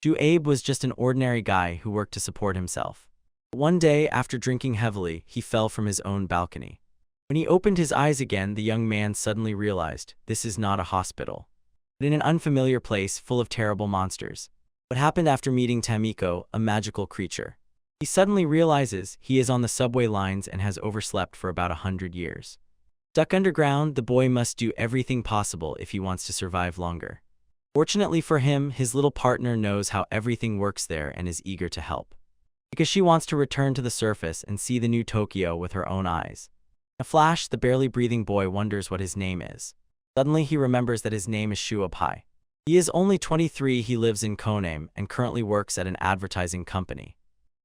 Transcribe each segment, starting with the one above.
Abe was just an ordinary guy who worked to support himself. One day, after drinking heavily, he fell from his own balcony. When he opened his eyes again, the young man suddenly realized this is not a hospital, but in an unfamiliar place full of terrible monsters. What happened after meeting Tamiko, a magical creature? He suddenly realizes he is on the subway lines and has overslept for about 100 years. Stuck underground, the boy must do everything possible if he wants to survive longer. Fortunately for him, his little partner knows how everything works there and is eager to help, because she wants to return to the surface and see the new Tokyo with her own eyes. In a flash, the barely breathing boy wonders what his name is. Suddenly, he remembers that his name is Shuapai. He is only 23, he lives in Koname, and currently works at an advertising company.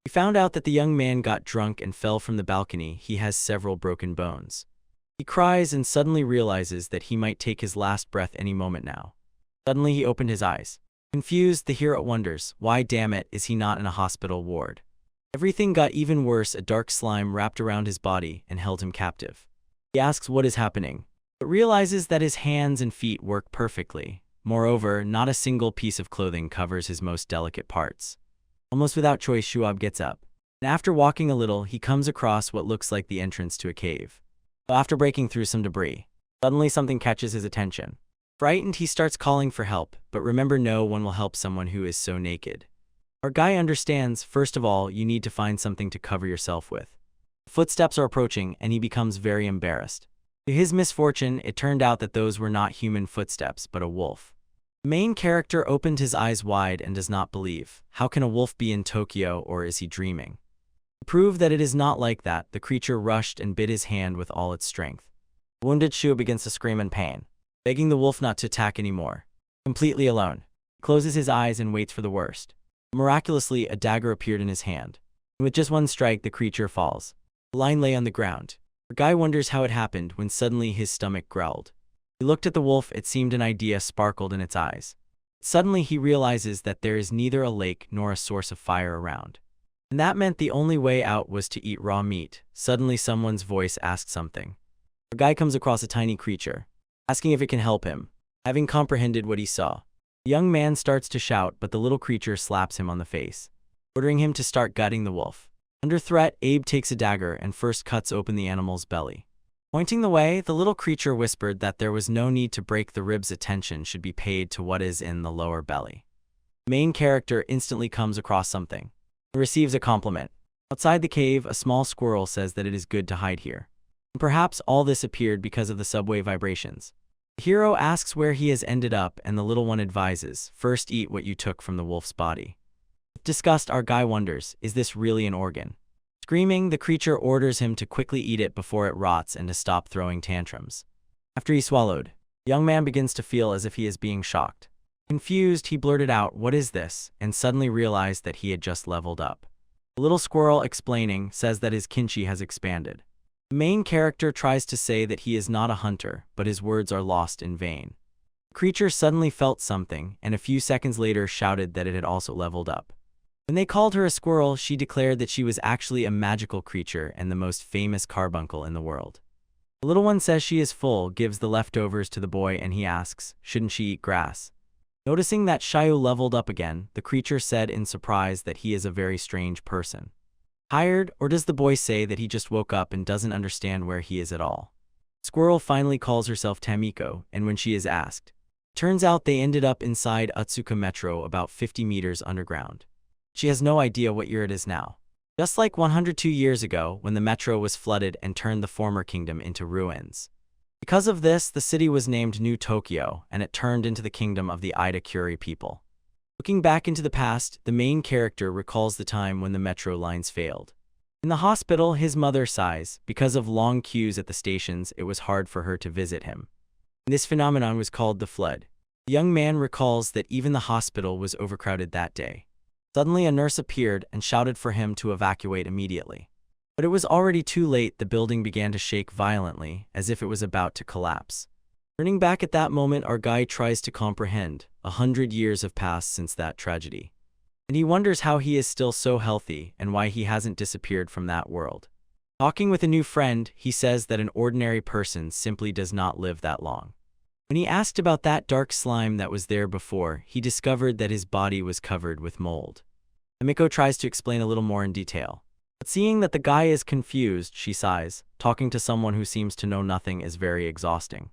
He found out that the young man got drunk and fell from the balcony. He has several broken bones. He cries and suddenly realizes that he might take his last breath any moment now. Suddenly, he opened his eyes. Confused, the hero wonders, why damn it is he not in a hospital ward? Everything got even worse. A dark slime wrapped around his body and held him captive. He asks what is happening, but realizes that his hands and feet work perfectly. Moreover, not a single piece of clothing covers his most delicate parts. Almost without choice, Shuab gets up, and after walking a little, he comes across what looks like the entrance to a cave. After breaking through some debris, suddenly something catches his attention. Frightened, he starts calling for help, but remember, no one will help someone who is so naked. Our guy understands. First of all, you need to find something to cover yourself with. Footsteps are approaching, and he becomes very embarrassed. To his misfortune, it turned out that those were not human footsteps, but a wolf. The main character opened his eyes wide and does not believe. How can a wolf be in Tokyo, or is he dreaming? To prove that it is not like that, the creature rushed and bit his hand with all its strength. The wounded Shu begins to scream in pain, begging the wolf not to attack anymore. Completely alone, he closes his eyes and waits for the worst. Miraculously, a dagger appeared in his hand. With just one strike, the creature falls. The line lay on the ground. The guy wonders how it happened when suddenly his stomach growled. He looked at the wolf. It seemed an idea sparkled in its eyes. Suddenly, he realizes that there is neither a lake nor a source of fire around, and that meant the only way out was to eat raw meat. Suddenly, someone's voice asked something. The guy comes across a tiny creature, asking if it can help him. Having comprehended what he saw, the young man starts to shout, but the little creature slaps him on the face, ordering him to start gutting the wolf. Under threat, Abe takes a dagger and first cuts open the animal's belly. Pointing the way, the little creature whispered that there was no need to break the ribs. Attention should be paid to what is in the lower belly. The main character instantly comes across something. He receives a compliment. Outside the cave, a small squirrel says that it is good to hide here. And perhaps all this appeared because of the subway vibrations. The hero asks where he has ended up, and the little one advises, first eat what you took from the wolf's body. With disgust, our guy wonders, is this really an organ? Screaming, the creature orders him to quickly eat it before it rots and to stop throwing tantrums. After he swallowed, the young man begins to feel as if he is being shocked. Confused, he blurted out, "What is this?" and suddenly realized that he had just leveled up. The little squirrel, explaining, says that his kinshi has expanded. The main character tries to say that he is not a hunter, but his words are lost in vain. The creature suddenly felt something, and a few seconds later shouted that it had also leveled up. When they called her a squirrel, she declared that she was actually a magical creature and the most famous carbuncle in the world. The little one says she is full, gives the leftovers to the boy, and he asks, shouldn't she eat grass? Noticing that Shayu leveled up again, the creature said in surprise that he is a very strange person. Tired, or does the boy say that he just woke up and doesn't understand where he is at all? Squirrel finally calls herself Tamiko, and when she is asked, turns out they ended up inside Utsuka Metro about 50 meters underground. She has no idea what year it is now. Just like 102 years ago when the metro was flooded and turned the former kingdom into ruins. Because of this, the city was named New Tokyo, and it turned into the kingdom of the Ida Curie people. Looking back into the past, the main character recalls the time when the metro lines failed. In the hospital, his mother sighs. Because of long queues at the stations, it was hard for her to visit him. This phenomenon was called the flood. The young man recalls that even the hospital was overcrowded that day. Suddenly, a nurse appeared and shouted for him to evacuate immediately. But it was already too late. The building began to shake violently, as if it was about to collapse. Turning back at that moment, our guy tries to comprehend. 100 years have passed since that tragedy. And he wonders how he is still so healthy and why he hasn't disappeared from that world. Talking with a new friend, he says that an ordinary person simply does not live that long. When he asked about that dark slime that was there before, he discovered that his body was covered with mold. Tamiko tries to explain a little more in detail. But seeing that the guy is confused, she sighs. Talking to someone who seems to know nothing is very exhausting.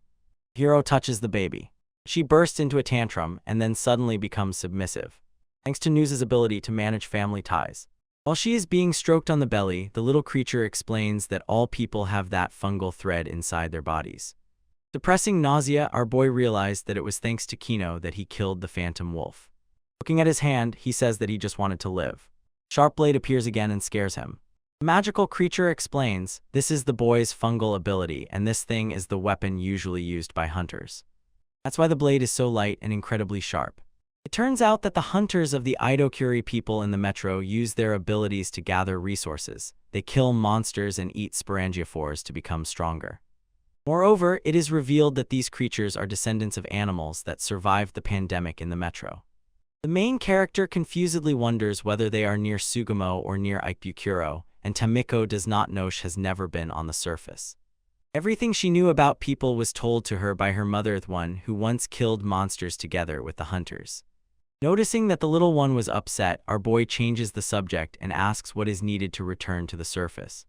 Hero touches the baby. She bursts into a tantrum and then suddenly becomes submissive, thanks to News's ability to manage family ties. While she is being stroked on the belly, the little creature explains that all people have that fungal thread inside their bodies. Suppressing nausea, our boy realized that it was thanks to Kino that he killed the phantom wolf. Looking at his hand, he says that he just wanted to live. Sharpblade appears again and scares him. The magical creature explains, this is the boy's fungal ability, and this thing is the weapon usually used by hunters. That's why the blade is so light and incredibly sharp. It turns out that the hunters of the Idokuri people in the metro use their abilities to gather resources. They kill monsters and eat sporangiophores to become stronger. Moreover, it is revealed that these creatures are descendants of animals that survived the pandemic in the metro. The main character confusedly wonders whether they are near Sugamo or near Ikebukuro, and Tamiko does not know she has never been on the surface. Everything she knew about people was told to her by her mother, the one who once killed monsters together with the hunters. Noticing that the little one was upset, our boy changes the subject and asks what is needed to return to the surface.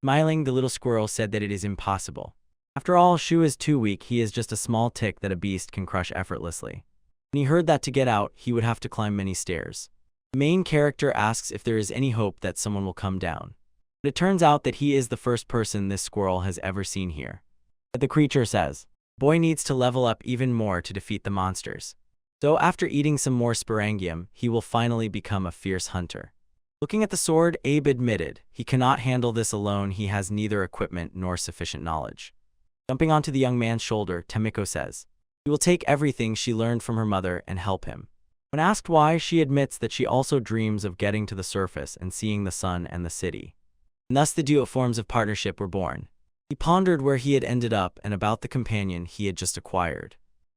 Smiling, the little squirrel said that it is impossible. After all, Shu is too weak, he is just a small tick that a beast can crush effortlessly. When he heard that to get out, he would have to climb many stairs. The main character asks if there is any hope that someone will come down. But it turns out that he is the first person this squirrel has ever seen here. But the creature says, boy needs to level up even more to defeat the monsters. So after eating some more sporangium, he will finally become a fierce hunter. Looking at the sword, Abe admitted, he cannot handle this alone, he has neither equipment nor sufficient knowledge. Jumping onto the young man's shoulder, Tamiko says, he will take everything she learned from her mother and help him. When asked why, she admits that she also dreams of getting to the surface and seeing the sun and the city. And thus the duo forms of partnership were born. He pondered where he had ended up and about the companion he had just acquired.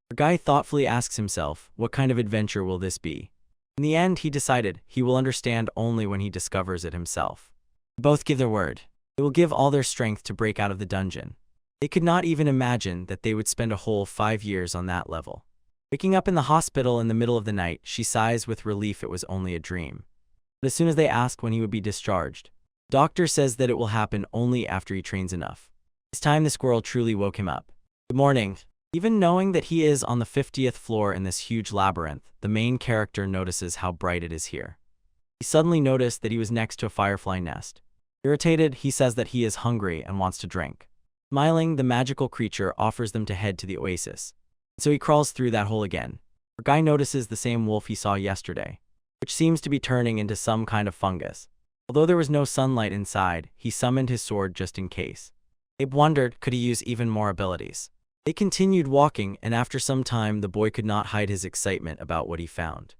The guy thoughtfully asks himself, what kind of adventure will this be? In the end, he decided he will understand only when he discovers it himself. Both give their word. They will give all their strength to break out of the dungeon. They could not even imagine that they would spend a whole 5 years on that level. Waking up in the hospital in the middle of the night, she sighs with relief it was only a dream. But as soon as they ask when he would be discharged, the doctor says that it will happen only after he trains enough. This time the squirrel truly woke him up. Good morning. Even knowing that he is on the 50th floor in this huge labyrinth, the main character notices how bright it is here. He suddenly noticed that he was next to a firefly nest. Irritated, he says that he is hungry and wants to drink. Smiling, the magical creature offers them to head to the oasis. So he crawls through that hole again. Our guy notices the same wolf he saw yesterday, which seems to be turning into some kind of fungus. Although there was no sunlight inside, he summoned his sword just in case. Abe wondered, could he use even more abilities? They continued walking, and after some time the boy could not hide his excitement about what he found.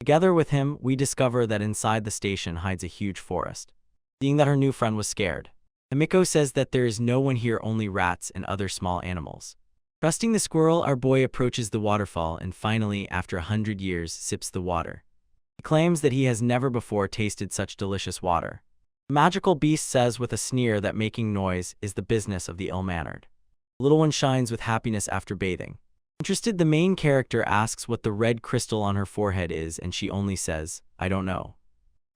Together with him, we discover that inside the station hides a huge forest. Seeing that her new friend was scared, Tamiko says that there is no one here, only rats and other small animals. Trusting the squirrel, our boy approaches the waterfall and finally, after 100 years, sips the water. He claims that he has never before tasted such delicious water. The magical beast says with a sneer that making noise is the business of the ill-mannered. The little one shines with happiness after bathing. Interested, the main character asks what the red crystal on her forehead is, and she only says, I don't know.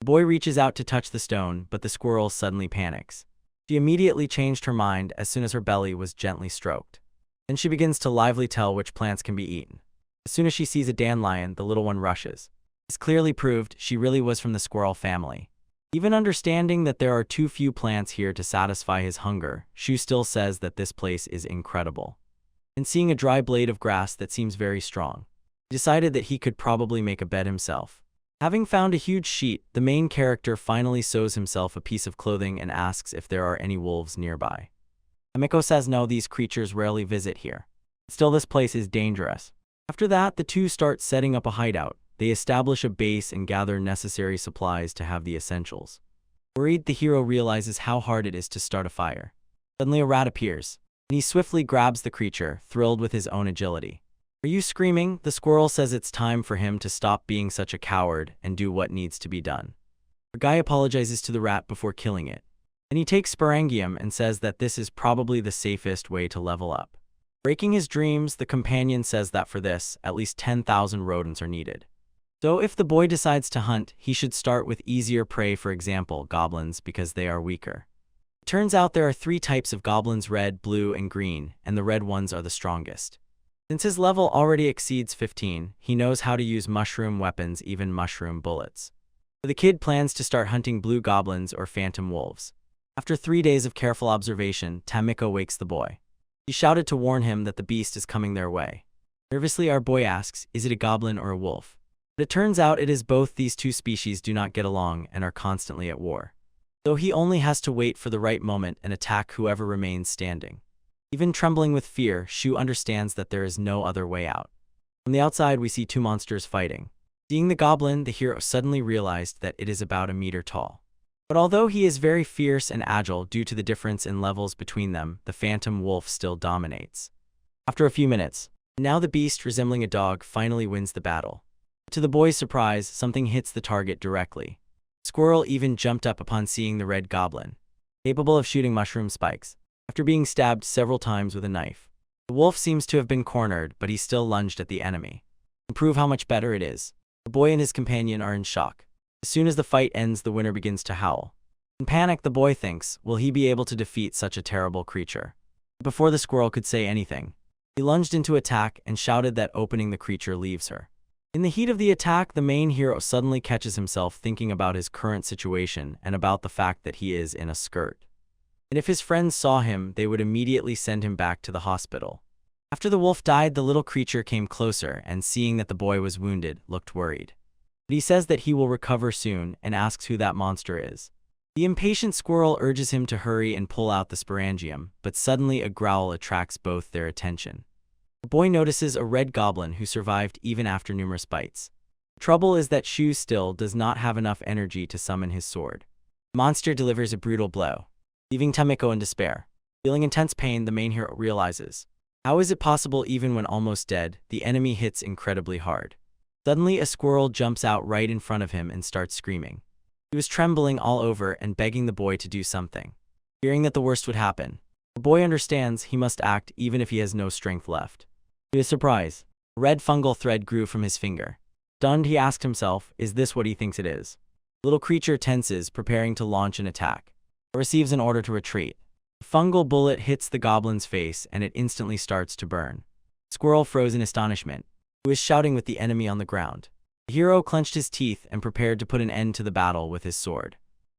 The boy reaches out to touch the stone, but the squirrel suddenly panics. She immediately changed her mind as soon as her belly was gently stroked. Then she begins to lively tell which plants can be eaten. As soon as she sees a dandelion, the little one rushes. This clearly proved she really was from the squirrel family. Even understanding that there are too few plants here to satisfy his hunger, Shu still says that this place is incredible. And seeing a dry blade of grass that seems very strong, he decided that he could probably make a bed himself. Having found a huge sheet, the main character finally sews himself a piece of clothing and asks if there are any wolves nearby. Tamiko says no, these creatures rarely visit here. Still, this place is dangerous. After that, the two start setting up a hideout. They establish a base and gather necessary supplies to have the essentials. Worried, the hero realizes how hard it is to start a fire. Suddenly a rat appears, and he swiftly grabs the creature, thrilled with his own agility. Are you screaming? The squirrel says it's time for him to stop being such a coward and do what needs to be done. The guy apologizes to the rat before killing it. Then he takes sporangium and says that this is probably the safest way to level up. Breaking his dreams, the companion says that for this, at least 10,000 rodents are needed. So if the boy decides to hunt, he should start with easier prey, for example, goblins, because they are weaker. It turns out there are 3 types of goblins: red, blue, and green, and the red ones are the strongest. Since his level already exceeds 15, he knows how to use mushroom weapons, even mushroom bullets. So the kid plans to start hunting blue goblins or phantom wolves. After 3 days of careful observation, Tamiko wakes the boy. She shouted to warn him that the beast is coming their way. Nervously, our boy asks, is it a goblin or a wolf? But it turns out it is both. These 2 species do not get along and are constantly at war. So he only has to wait for the right moment and attack whoever remains standing. Even trembling with fear, Shu understands that there is no other way out. On the outside, we see 2 monsters fighting. Seeing the goblin, the hero suddenly realized that it is about a meter tall. But although he is very fierce and agile due to the difference in levels between them, the phantom wolf still dominates. After a few minutes, now the beast, resembling a dog, finally wins the battle. To the boy's surprise, something hits the target directly. Squirrel even jumped up upon seeing the red goblin, capable of shooting mushroom spikes. After being stabbed several times with a knife, the wolf seems to have been cornered, but he still lunged at the enemy. To prove how much better it is, the boy and his companion are in shock. As soon as the fight ends, the winner begins to howl. In panic, the boy thinks, will he be able to defeat such a terrible creature? But before the squirrel could say anything, he lunged into attack and shouted that opening the creature leaves her. In the heat of the attack, the main hero suddenly catches himself thinking about his current situation and about the fact that he is in a skirt. And if his friends saw him, they would immediately send him back to the hospital. After the wolf died, the little creature came closer and, seeing that the boy was wounded, looked worried. But he says that he will recover soon and asks who that monster is. The impatient squirrel urges him to hurry and pull out the sporangium, but suddenly a growl attracts both their attention. The boy notices a red goblin who survived even after numerous bites. The trouble is that Shu still does not have enough energy to summon his sword. The monster delivers a brutal blow, leaving Tamiko in despair. Feeling intense pain, the main hero realizes, how is it possible even when almost dead, the enemy hits incredibly hard? Suddenly, a squirrel jumps out right in front of him and starts screaming. He was trembling all over and begging the boy to do something. Fearing that the worst would happen, the boy understands he must act even if he has no strength left. To his surprise, a red fungal thread grew from his finger. Stunned, he asked himself, is this what he thinks it is? The little creature tenses, preparing to launch an attack, but receives an order to retreat. The fungal bullet hits the goblin's face and it instantly starts to burn. The squirrel froze in astonishment, who was shouting with the enemy on the ground. The hero clenched his teeth and prepared to put an end to the battle with his sword.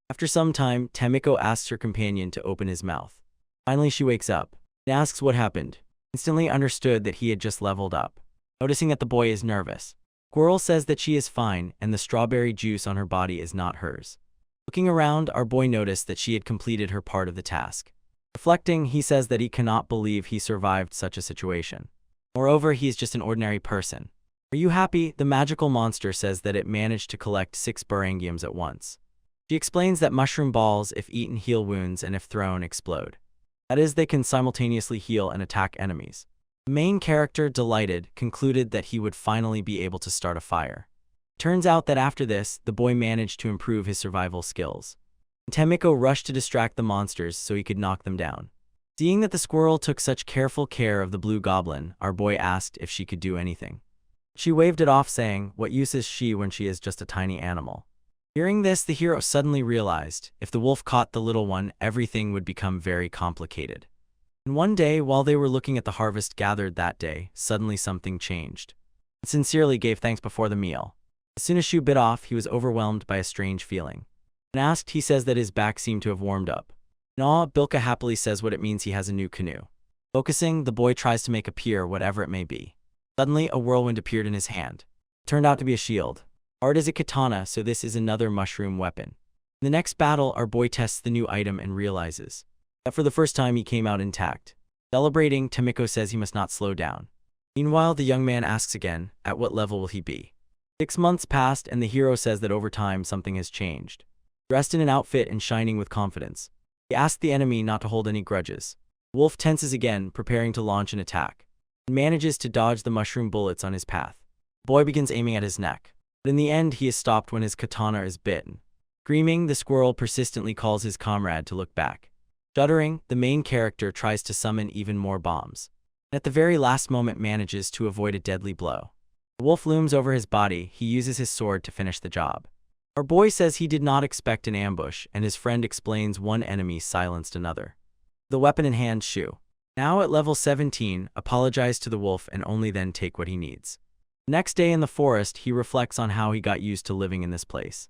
After some time, Tamiko asks her companion to open his mouth. Finally, she wakes up and asks what happened. Instantly understood that he had just leveled up. Noticing that the boy is nervous, Squirrel says that she is fine and the strawberry juice on her body is not hers. Looking around, our boy noticed that she had completed her part of the task. Reflecting, he says that he cannot believe he survived such a situation. Moreover, he is just an ordinary person. Are you happy? The magical monster says that it managed to collect 6 sporangiums at once. She explains that mushroom balls, if eaten, heal wounds and if thrown, explode. That is, they can simultaneously heal and attack enemies. The main character, delighted, concluded that he would finally be able to start a fire. Turns out that after this, the boy managed to improve his survival skills. Tamiko rushed to distract the monsters so he could knock them down. Seeing that the squirrel took such careful care of the blue goblin, our boy asked if she could do anything. She waved it off, saying, what use is she when she is just a tiny animal? Hearing this, the hero suddenly realized, if the wolf caught the little one, everything would become very complicated. And one day, while they were looking at the harvest gathered that day, suddenly something changed. He sincerely gave thanks before the meal. As soon as Shu bit off, he was overwhelmed by a strange feeling. When asked, he says that his back seemed to have warmed up. In awe, Bilka happily says what it means he has a new canoe. Focusing, the boy tries to make a pier, whatever it may be. Suddenly, a whirlwind appeared in his hand. It turned out to be a shield. Art is a katana, so this is another mushroom weapon. In the next battle, our boy tests the new item and realizes that for the first time he came out intact. Celebrating, Tamiko says he must not slow down. Meanwhile, the young man asks again, at what level will he be? 6 months passed and the hero says that over time something has changed. Dressed in an outfit and shining with confidence, he asks the enemy not to hold any grudges. Wolf tenses again, preparing to launch an attack, and manages to dodge the mushroom bullets on his path. The boy begins aiming at his neck, but in the end he is stopped when his katana is bitten. Screaming, the squirrel persistently calls his comrade to look back. Shuddering, the main character tries to summon even more bombs. and at the very last moment manages to avoid a deadly blow. The wolf looms over his body. He uses his sword to finish the job. Our boy says he did not expect an ambush, and his friend explains one enemy silenced another. The weapon in hand, Shu, now at level 17, apologizes to the wolf and only then take what he needs. The next day in the forest, he reflects on how he got used to living in this place.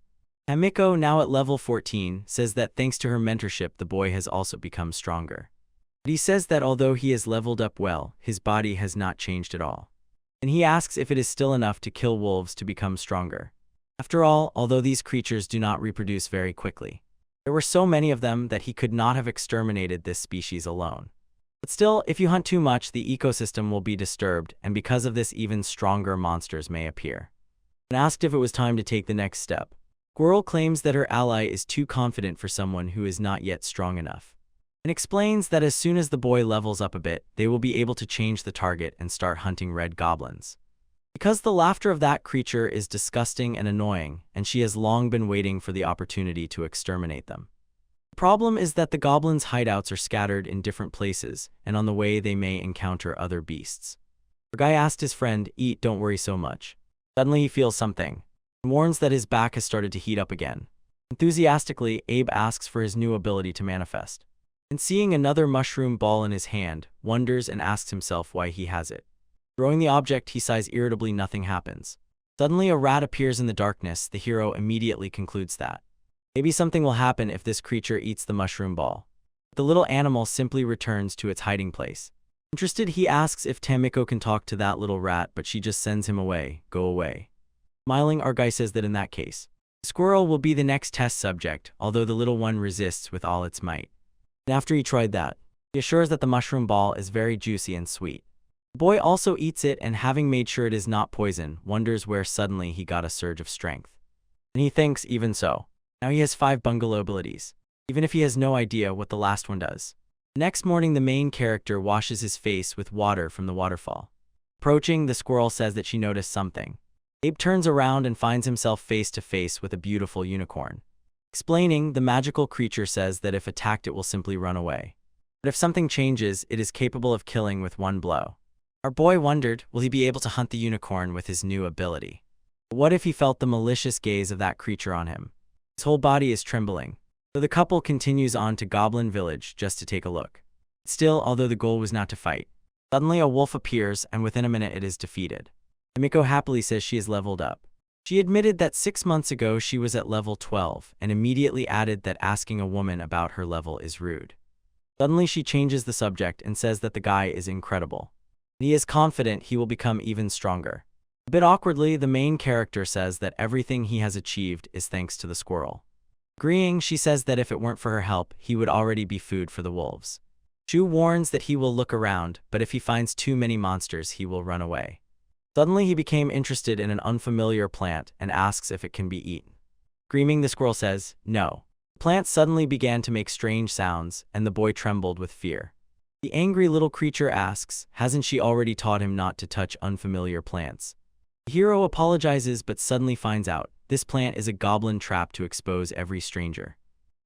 Tamiko, now at level 14, says that thanks to her mentorship, the boy has also become stronger. But he says that although he has leveled up well, his body has not changed at all. And he asks if it is still enough to kill wolves to become stronger. After all, although these creatures do not reproduce very quickly, there were so many of them that he could not have exterminated this species alone. But still, if you hunt too much, the ecosystem will be disturbed, and because of this, even stronger monsters may appear. When asked if it was time to take the next step, Squirrel claims that her ally is too confident for someone who is not yet strong enough, and explains that as soon as the boy levels up a bit, they will be able to change the target and start hunting red goblins. Because the laughter of that creature is disgusting and annoying, and she has long been waiting for the opportunity to exterminate them. The problem is that the goblins' hideouts are scattered in different places, and on the way they may encounter other beasts. The guy asked his friend, "Eat, don't worry so much." Suddenly he feels something, and warns that his back has started to heat up again. Enthusiastically, Abe asks for his new ability to manifest, and seeing another mushroom ball in his hand, wonders and asks himself why he has it. Throwing the object, he sighs irritably. Nothing happens. Suddenly a rat appears in the darkness. The hero immediately concludes that maybe something will happen if this creature eats the mushroom ball. The little animal simply returns to its hiding place. Interested, he asks if Tamiko can talk to that little rat, but she just sends him away. Go away. Smiling, our guy says that in that case, the squirrel will be the next test subject, although the little one resists with all its might. And after he tried that, he assures that the mushroom ball is very juicy and sweet. The boy also eats it, and having made sure it is not poison, wonders where suddenly he got a surge of strength. And he thinks, even so, now he has 5 bungalow abilities, even if he has no idea what the last one does. The next morning, the main character washes his face with water from the waterfall. Approaching, the squirrel says that she noticed something. Abe turns around and finds himself face to face with a beautiful unicorn. Explaining, the magical creature says that if attacked it will simply run away. But if something changes, it is capable of killing with one blow. Our boy wondered, will he be able to hunt the unicorn with his new ability? But what if he felt the malicious gaze of that creature on him? His whole body is trembling. So the couple continues on to Goblin Village just to take a look. Still, although the goal was not to fight, suddenly a wolf appears, and within a minute it is defeated. Tamiko happily says she is leveled up. She admitted that 6 months ago she was at level 12, and immediately added that asking a woman about her level is rude. Suddenly she changes the subject and says that the guy is incredible. He is confident he will become even stronger. A bit awkwardly, the main character says that everything he has achieved is thanks to the squirrel. Agreeing, she says that if it weren't for her help, he would already be food for the wolves. Shu warns that he will look around, but if he finds too many monsters, he will run away. Suddenly he became interested in an unfamiliar plant and asks if it can be eaten. Screaming, the squirrel says, no. The plant suddenly began to make strange sounds, and the boy trembled with fear. The angry little creature asks, hasn't she already taught him not to touch unfamiliar plants? The hero apologizes but suddenly finds out this plant is a goblin trap to expose every stranger.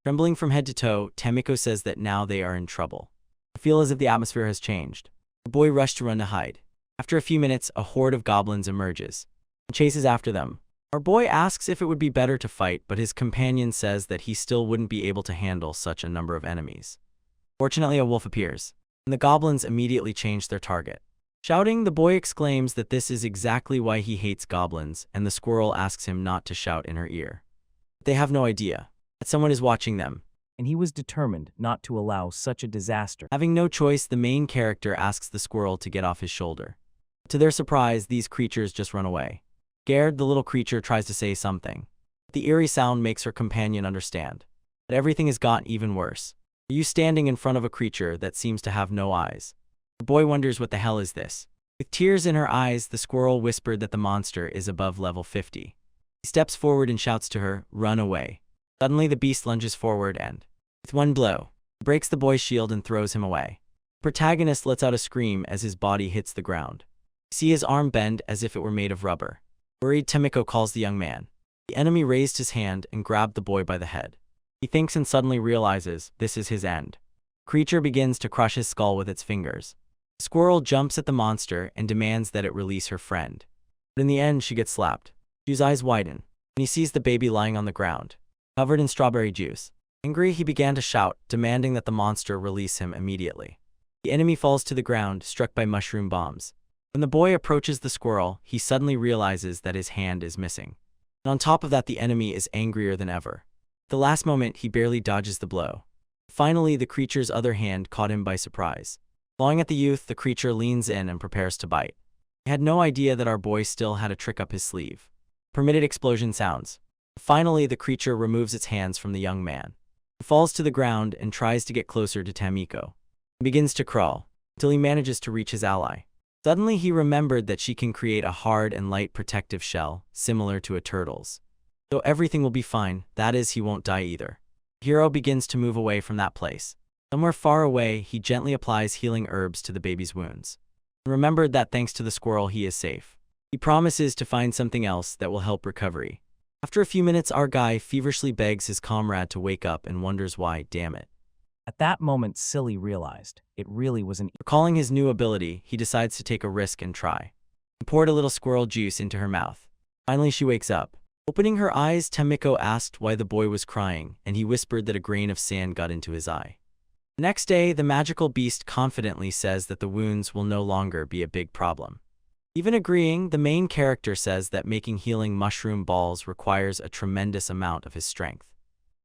Trembling from head to toe, Tamiko says that now they are in trouble. I feel as if the atmosphere has changed. The boy rushed to run to hide. After a few minutes, a horde of goblins emerges and chases after them. Our boy asks if it would be better to fight, but his companion says that he still wouldn't be able to handle such a number of enemies. Fortunately, a wolf appears, and the goblins immediately change their target. Shouting, the boy exclaims that this is exactly why he hates goblins, and the squirrel asks him not to shout in her ear. They have no idea that someone is watching them, and he was determined not to allow such a disaster. Having no choice, the main character asks the squirrel to get off his shoulder. To their surprise, these creatures just run away. Scared, the little creature tries to say something. The eerie sound makes her companion understand that everything has gotten even worse. Are you standing in front of a creature that seems to have no eyes? The boy wonders what the hell is this. With tears in her eyes, the squirrel whispered that the monster is above level 50. He steps forward and shouts to her, run away. Suddenly the beast lunges forward and, with one blow, breaks the boy's shield and throws him away. The protagonist lets out a scream as his body hits the ground. You see his arm bend as if it were made of rubber. Worried, Tamiko calls the young man. The enemy raised his hand and grabbed the boy by the head. He thinks and suddenly realizes this is his end. The creature begins to crush his skull with its fingers. The squirrel jumps at the monster and demands that it release her friend. But in the end, she gets slapped. Ju's eyes widen, and he sees the baby lying on the ground, covered in strawberry juice. Angry, he began to shout, demanding that the monster release him immediately. The enemy falls to the ground, struck by mushroom bombs. When the boy approaches the squirrel, he suddenly realizes that his hand is missing. And on top of that, the enemy is angrier than ever. At the last moment, he barely dodges the blow. Finally, the creature's other hand caught him by surprise. Clawing at the youth, the creature leans in and prepares to bite. I had no idea that our boy still had a trick up his sleeve. Permitted explosion sounds. Finally, the creature removes its hands from the young man. He falls to the ground and tries to get closer to Tamiko. He begins to crawl, until he manages to reach his ally. Suddenly, he remembered that she can create a hard and light protective shell, similar to a turtle's. So everything will be fine, that is, he won't die either. The hero begins to move away from that place. Somewhere far away, he gently applies healing herbs to the baby's wounds. And remembered that thanks to the squirrel, he is safe. He promises to find something else that will help recovery. After a few minutes, our guy feverishly begs his comrade to wake up and wonders why, damn it. At that moment, Silly realized it really was an... Recalling his new ability, he decides to take a risk and try. He poured a little squirrel juice into her mouth. Finally, she wakes up. Opening her eyes, Tamiko asked why the boy was crying, and he whispered that a grain of sand got into his eye. The next day, the magical beast confidently says that the wounds will no longer be a big problem. Even agreeing, the main character says that making healing mushroom balls requires a tremendous amount of his strength,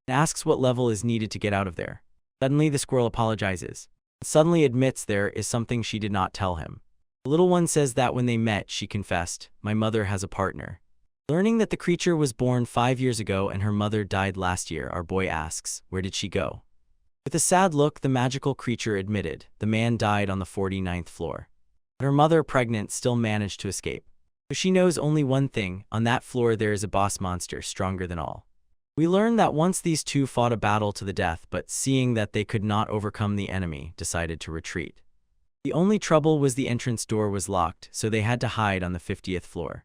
and asks what level is needed to get out of there. Suddenly, the squirrel apologizes, and suddenly admits there is something she did not tell him. The little one says that when they met, she confessed, "My mother has a partner." Learning that the creature was born 5 years ago and her mother died last year, our boy asks, where did she go? With a sad look, the magical creature admitted, the man died on the 49th floor. But her mother, pregnant, still managed to escape. But she knows only one thing, on that floor there is a boss monster stronger than all. We learn that once these two fought a battle to the death, but seeing that they could not overcome the enemy, decided to retreat. The only trouble was the entrance door was locked, so they had to hide on the 50th floor.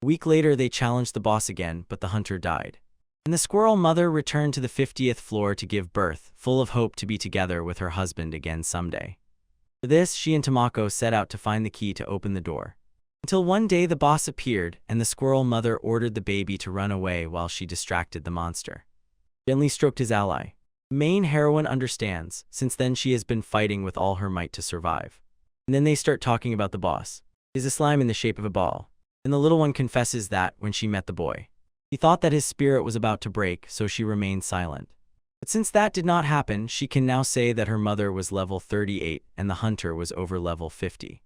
A week later, they challenged the boss again, but the hunter died. And the squirrel mother returned to the 50th floor to give birth, full of hope to be together with her husband again someday. For this, she and Tamiko set out to find the key to open the door. Until one day the boss appeared, and the squirrel mother ordered the baby to run away while she distracted the monster. Gently stroked his ally. The main heroine understands, since then she has been fighting with all her might to survive. And then they start talking about the boss. He is a slime in the shape of a ball. And the little one confesses that, when she met the boy, he thought that his spirit was about to break, so she remained silent. But since that did not happen, she can now say that her mother was level 38 and the hunter was over level 50.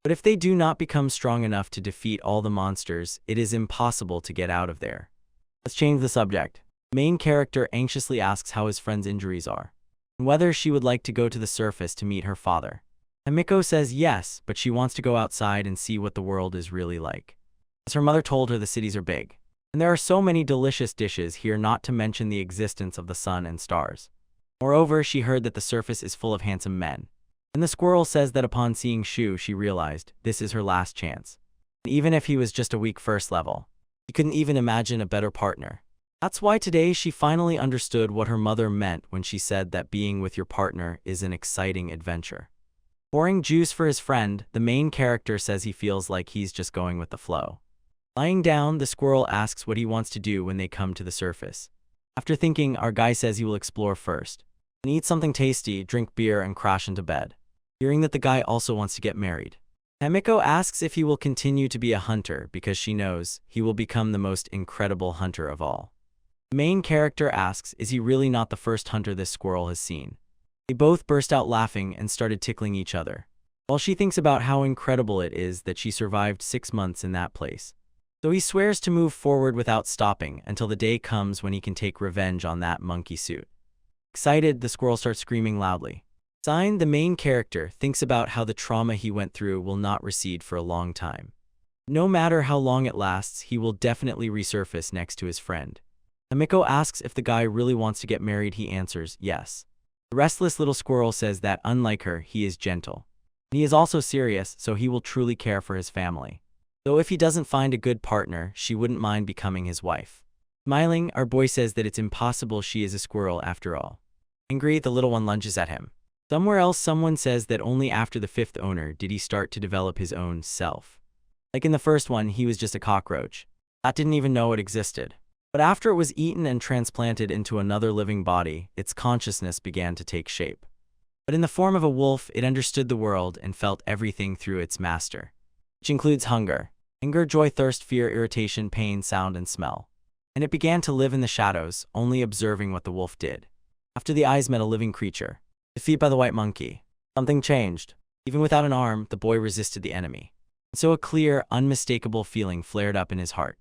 But if they do not become strong enough to defeat all the monsters, it is impossible to get out of there. Let's change the subject. The main character anxiously asks how his friend's injuries are, and whether she would like to go to the surface to meet her father. Tamiko says yes, but she wants to go outside and see what the world is really like. As her mother told her, the cities are big, and there are so many delicious dishes here, not to mention the existence of the sun and stars. Moreover, she heard that the surface is full of handsome men. And the squirrel says that upon seeing Shu, she realized this is her last chance. And even if he was just a weak first level, she couldn't even imagine a better partner. That's why today she finally understood what her mother meant when she said that being with your partner is an exciting adventure. Pouring juice for his friend, the main character says he feels like he's just going with the flow. Lying down, the squirrel asks what he wants to do when they come to the surface. After thinking, our guy says he will explore first, and eat something tasty, drink beer, and crash into bed. Hearing that the guy also wants to get married, Tamiko asks if he will continue to be a hunter because she knows he will become the most incredible hunter of all. The main character asks, is he really not the first hunter this squirrel has seen? They both burst out laughing and started tickling each other, while she thinks about how incredible it is that she survived 6 months in that place. So he swears to move forward without stopping until the day comes when he can take revenge on that monkey suit. Excited, the squirrel starts screaming loudly. The main character thinks about how the trauma he went through will not recede for a long time. No matter how long it lasts, he will definitely resurface next to his friend. Tamiko asks if the guy really wants to get married. He answers yes. The restless little squirrel says that, unlike her, he is gentle. And he is also serious, so he will truly care for his family. Though if he doesn't find a good partner, she wouldn't mind becoming his wife. Smiling, our boy says that it's impossible, she is a squirrel after all. Angry, the little one lunges at him. Somewhere else, someone says that only after the fifth owner did he start to develop his own self. Like in the first one, he was just a cockroach that didn't even know it existed. But after it was eaten and transplanted into another living body, its consciousness began to take shape. But in the form of a wolf, it understood the world and felt everything through its master, which includes hunger, anger, joy, thirst, fear, irritation, pain, sound, and smell. And it began to live in the shadows, only observing what the wolf did. After the eyes met a living creature, defeated by the white monkey, something changed. Even without an arm, the boy resisted the enemy. And so a clear, unmistakable feeling flared up in his heart.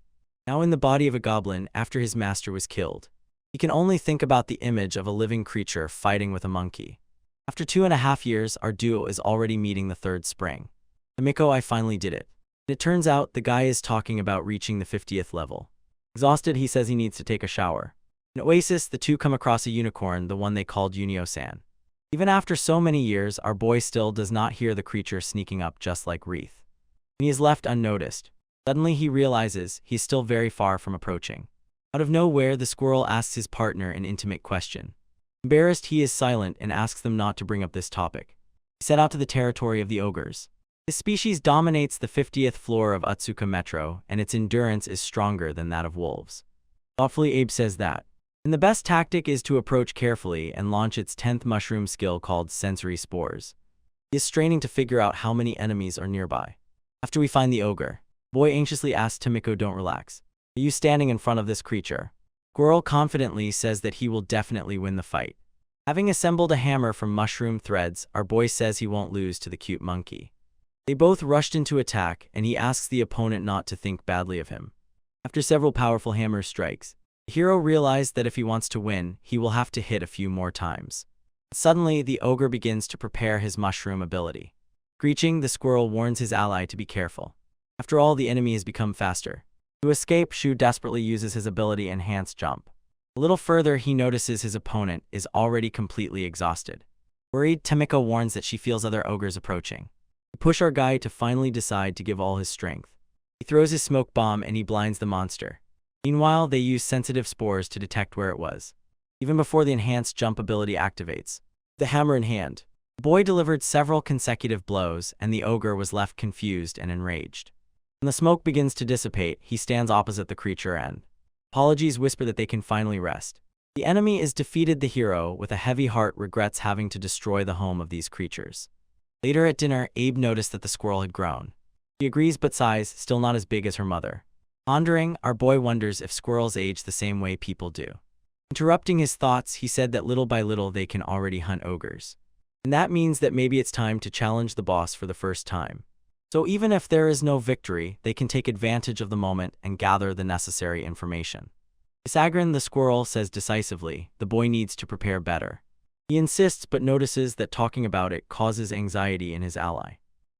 Now in the body of a goblin, after his master was killed, he can only think about the image of a living creature fighting with a monkey. After 2.5 years, our duo is already meeting the third spring. Tamiko, I finally did it. And it turns out the guy is talking about reaching the 50th level. Exhausted, he says he needs to take a shower. In Oasis, the two come across a unicorn, the one they called Yunio-san. Even after so many years, our boy still does not hear the creature sneaking up just like Wreath. And he is left unnoticed. Suddenly he realizes he is still very far from approaching. Out of nowhere, the squirrel asks his partner an intimate question. Embarrassed, he is silent and asks them not to bring up this topic. He set out to the territory of the ogres. This species dominates the 50th floor of Otsuka Metro, and its endurance is stronger than that of wolves. Thoughtfully, Abe says that. And the best tactic is to approach carefully and launch its 10th mushroom skill called sensory spores. He is straining to figure out how many enemies are nearby. After we find the ogre, boy anxiously asks Tamiko, don't relax. Are you standing in front of this creature? Squirrel confidently says that he will definitely win the fight. Having assembled a hammer from mushroom threads, our boy says he won't lose to the cute monkey. They both rushed into attack, and he asks the opponent not to think badly of him. After several powerful hammer strikes, the hero realized that if he wants to win, he will have to hit a few more times. Suddenly, the ogre begins to prepare his mushroom ability. Screeching, the squirrel warns his ally to be careful. After all, the enemy has become faster. To escape, Shu desperately uses his ability Enhanced Jump. A little further, he notices his opponent is already completely exhausted. Worried, Tamiko warns that she feels other ogres approaching. We push our guy to finally decide to give all his strength. He throws his smoke bomb and he blinds the monster. Meanwhile, they use sensitive spores to detect where it was. Even before the Enhanced Jump ability activates, the hammer in hand, the boy delivered several consecutive blows and the ogre was left confused and enraged. When the smoke begins to dissipate, he stands opposite the creature and apologies whisper that they can finally rest. The enemy is defeated. The hero, with a heavy heart, regrets having to destroy the home of these creatures. Later at dinner, Abe noticed that the squirrel had grown. He agrees but sighs, still not as big as her mother. Pondering, our boy wonders if squirrels age the same way people do. Interrupting his thoughts, he said that little by little they can already hunt ogres. And that means that maybe it's time to challenge the boss for the first time. So even if there is no victory, they can take advantage of the moment and gather the necessary information. Isagrin the squirrel says decisively, the boy needs to prepare better. He insists but notices that talking about it causes anxiety in his ally.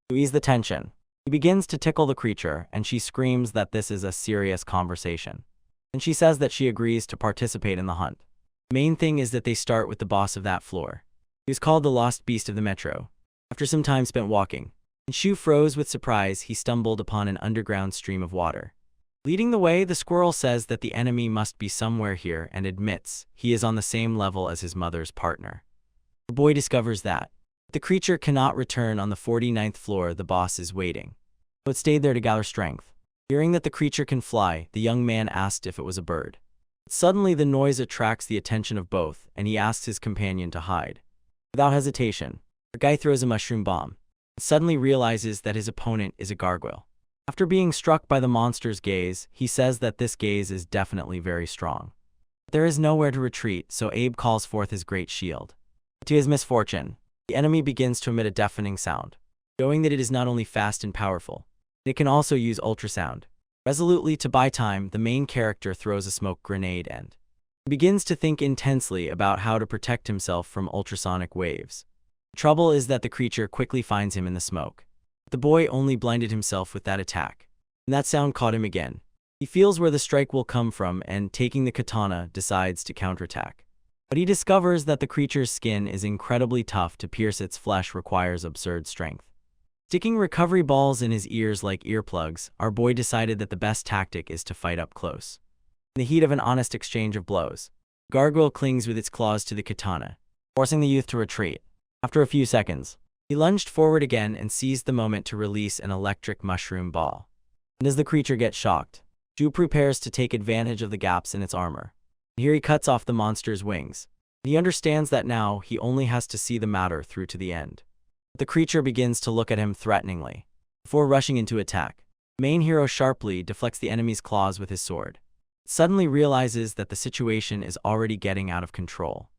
To ease the tension, he begins to tickle the creature and she screams that this is a serious conversation. And she says that she agrees to participate in the hunt. The main thing is that they start with the boss of that floor. He was called the Lost Beast of the Metro. After some time spent walking, and Shu froze with surprise, he stumbled upon an underground stream of water. Leading the way, the squirrel says that the enemy must be somewhere here and admits he is on the same level as his mother's partner. The boy discovers that the creature cannot return on the 49th floor. The boss is waiting, so it stayed there to gather strength. Hearing that the creature can fly, the young man asked if it was a bird. Suddenly, the noise attracts the attention of both, and he asks his companion to hide. Without hesitation, the guy throws a mushroom bomb. Suddenly realizes that his opponent is a gargoyle. After being struck by the monster's gaze, he says that this gaze is definitely very strong. But there is nowhere to retreat, so Abe calls forth his great shield. To his misfortune, the enemy begins to emit a deafening sound, showing that it is not only fast and powerful, it can also use ultrasound. Resolutely to buy time, the main character throws a smoke grenade and begins to think intensely about how to protect himself from ultrasonic waves. The trouble is that the creature quickly finds him in the smoke. The boy only blinded himself with that attack, and that sound caught him again. He feels where the strike will come from and, taking the katana, decides to counterattack. But he discovers that the creature's skin is incredibly tough. To pierce its flesh requires absurd strength. Sticking recovery balls in his ears like earplugs, our boy decided that the best tactic is to fight up close. In the heat of an honest exchange of blows, Gargoyle clings with its claws to the katana, forcing the youth to retreat. After a few seconds, he lunged forward again and seized the moment to release an electric mushroom ball. And as the creature gets shocked, Ju prepares to take advantage of the gaps in its armor. And here he cuts off the monster's wings. He understands that now he only has to see the matter through to the end. The creature begins to look at him threateningly. Before rushing into attack, the main hero sharply deflects the enemy's claws with his sword. It suddenly realizes that the situation is already getting out of control.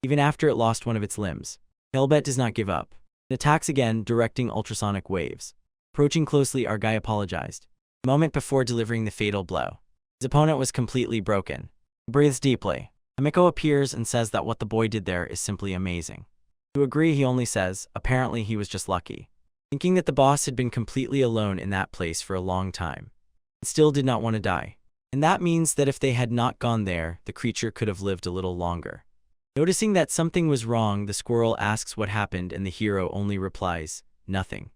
Even after it lost one of its limbs, Hellbet does not give up. It attacks again, directing ultrasonic waves. Approaching closely, our guy apologized. A moment before delivering the fatal blow, his opponent was completely broken. He breathes deeply. Tamiko appears and says that what the boy did there is simply amazing. To agree, he only says, apparently he was just lucky. Thinking that the boss had been completely alone in that place for a long time. It still did not want to die. And that means that if they had not gone there, the creature could have lived a little longer. Noticing that something was wrong, the squirrel asks what happened and the hero only replies, nothing.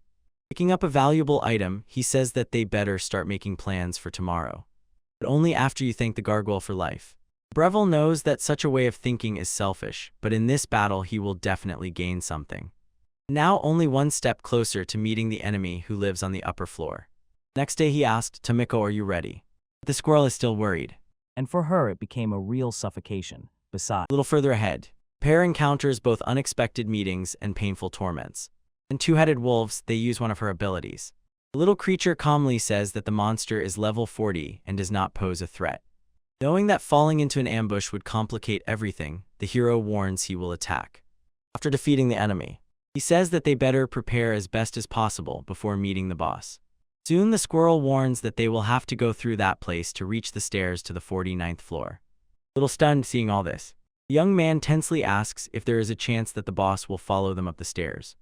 Picking up a valuable item, he says that they better start making plans for tomorrow. But only after you thank the Gargoyle for life. Breville knows that such a way of thinking is selfish, but in this battle he will definitely gain something. Now only one step closer to meeting the enemy who lives on the upper floor. Next day he asked, Tamiko, are you ready? But the squirrel is still worried. And for her it became a real suffocation. Besides, A little further ahead, Pear encounters both unexpected meetings and painful torments. And two-headed wolves, they use one of her abilities. The little creature calmly says that the monster is level 40 and does not pose a threat. Knowing that falling into an ambush would complicate everything, the hero warns he will attack. After defeating the enemy, he says that they better prepare as best as possible before meeting the boss. Soon the squirrel warns that they will have to go through that place to reach the stairs to the 49th floor. A little stunned seeing all this, the young man tensely asks if there is a chance that the boss will follow them up the stairs.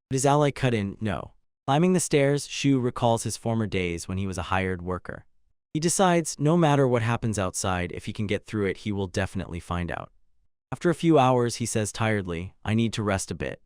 But his ally cut in, no. Climbing the stairs, Shu recalls his former days when he was a hired worker. He decides, no matter what happens outside, if he can get through it, he will definitely find out. After a few hours, he says tiredly, I need to rest a bit.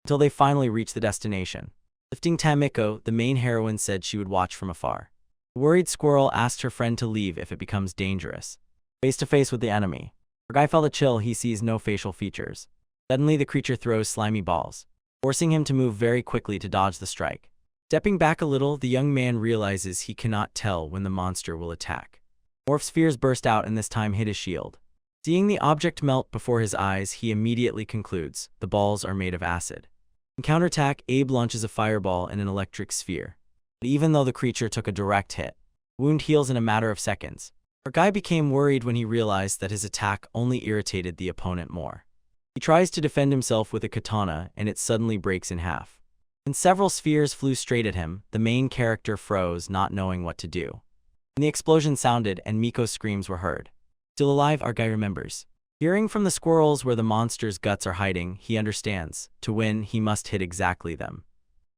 Until they finally reach the destination. Lifting Tamiko, the main heroine said she would watch from afar. The worried squirrel asked her friend to leave if it becomes dangerous. Face to face with the enemy. Our guy felt a chill, he sees no facial features. Suddenly the creature throws slimy balls, forcing him to move very quickly to dodge the strike. Stepping back a little, the young man realizes he cannot tell when the monster will attack. Morph's fears burst out and this time hit his shield. Seeing the object melt before his eyes, he immediately concludes the balls are made of acid. In counterattack, Abe launches a fireball in an electric sphere. But even though the creature took a direct hit, the wound heals in a matter of seconds. Our guy became worried when he realized that his attack only irritated the opponent more. He tries to defend himself with a katana and it suddenly breaks in half. When several spheres flew straight at him, the main character froze, not knowing what to do. When the explosion sounded and Miko's screams were heard. Still alive, our guy remembers. Hearing from the squirrels where the monster's guts are hiding, he understands. To win, he must hit exactly them.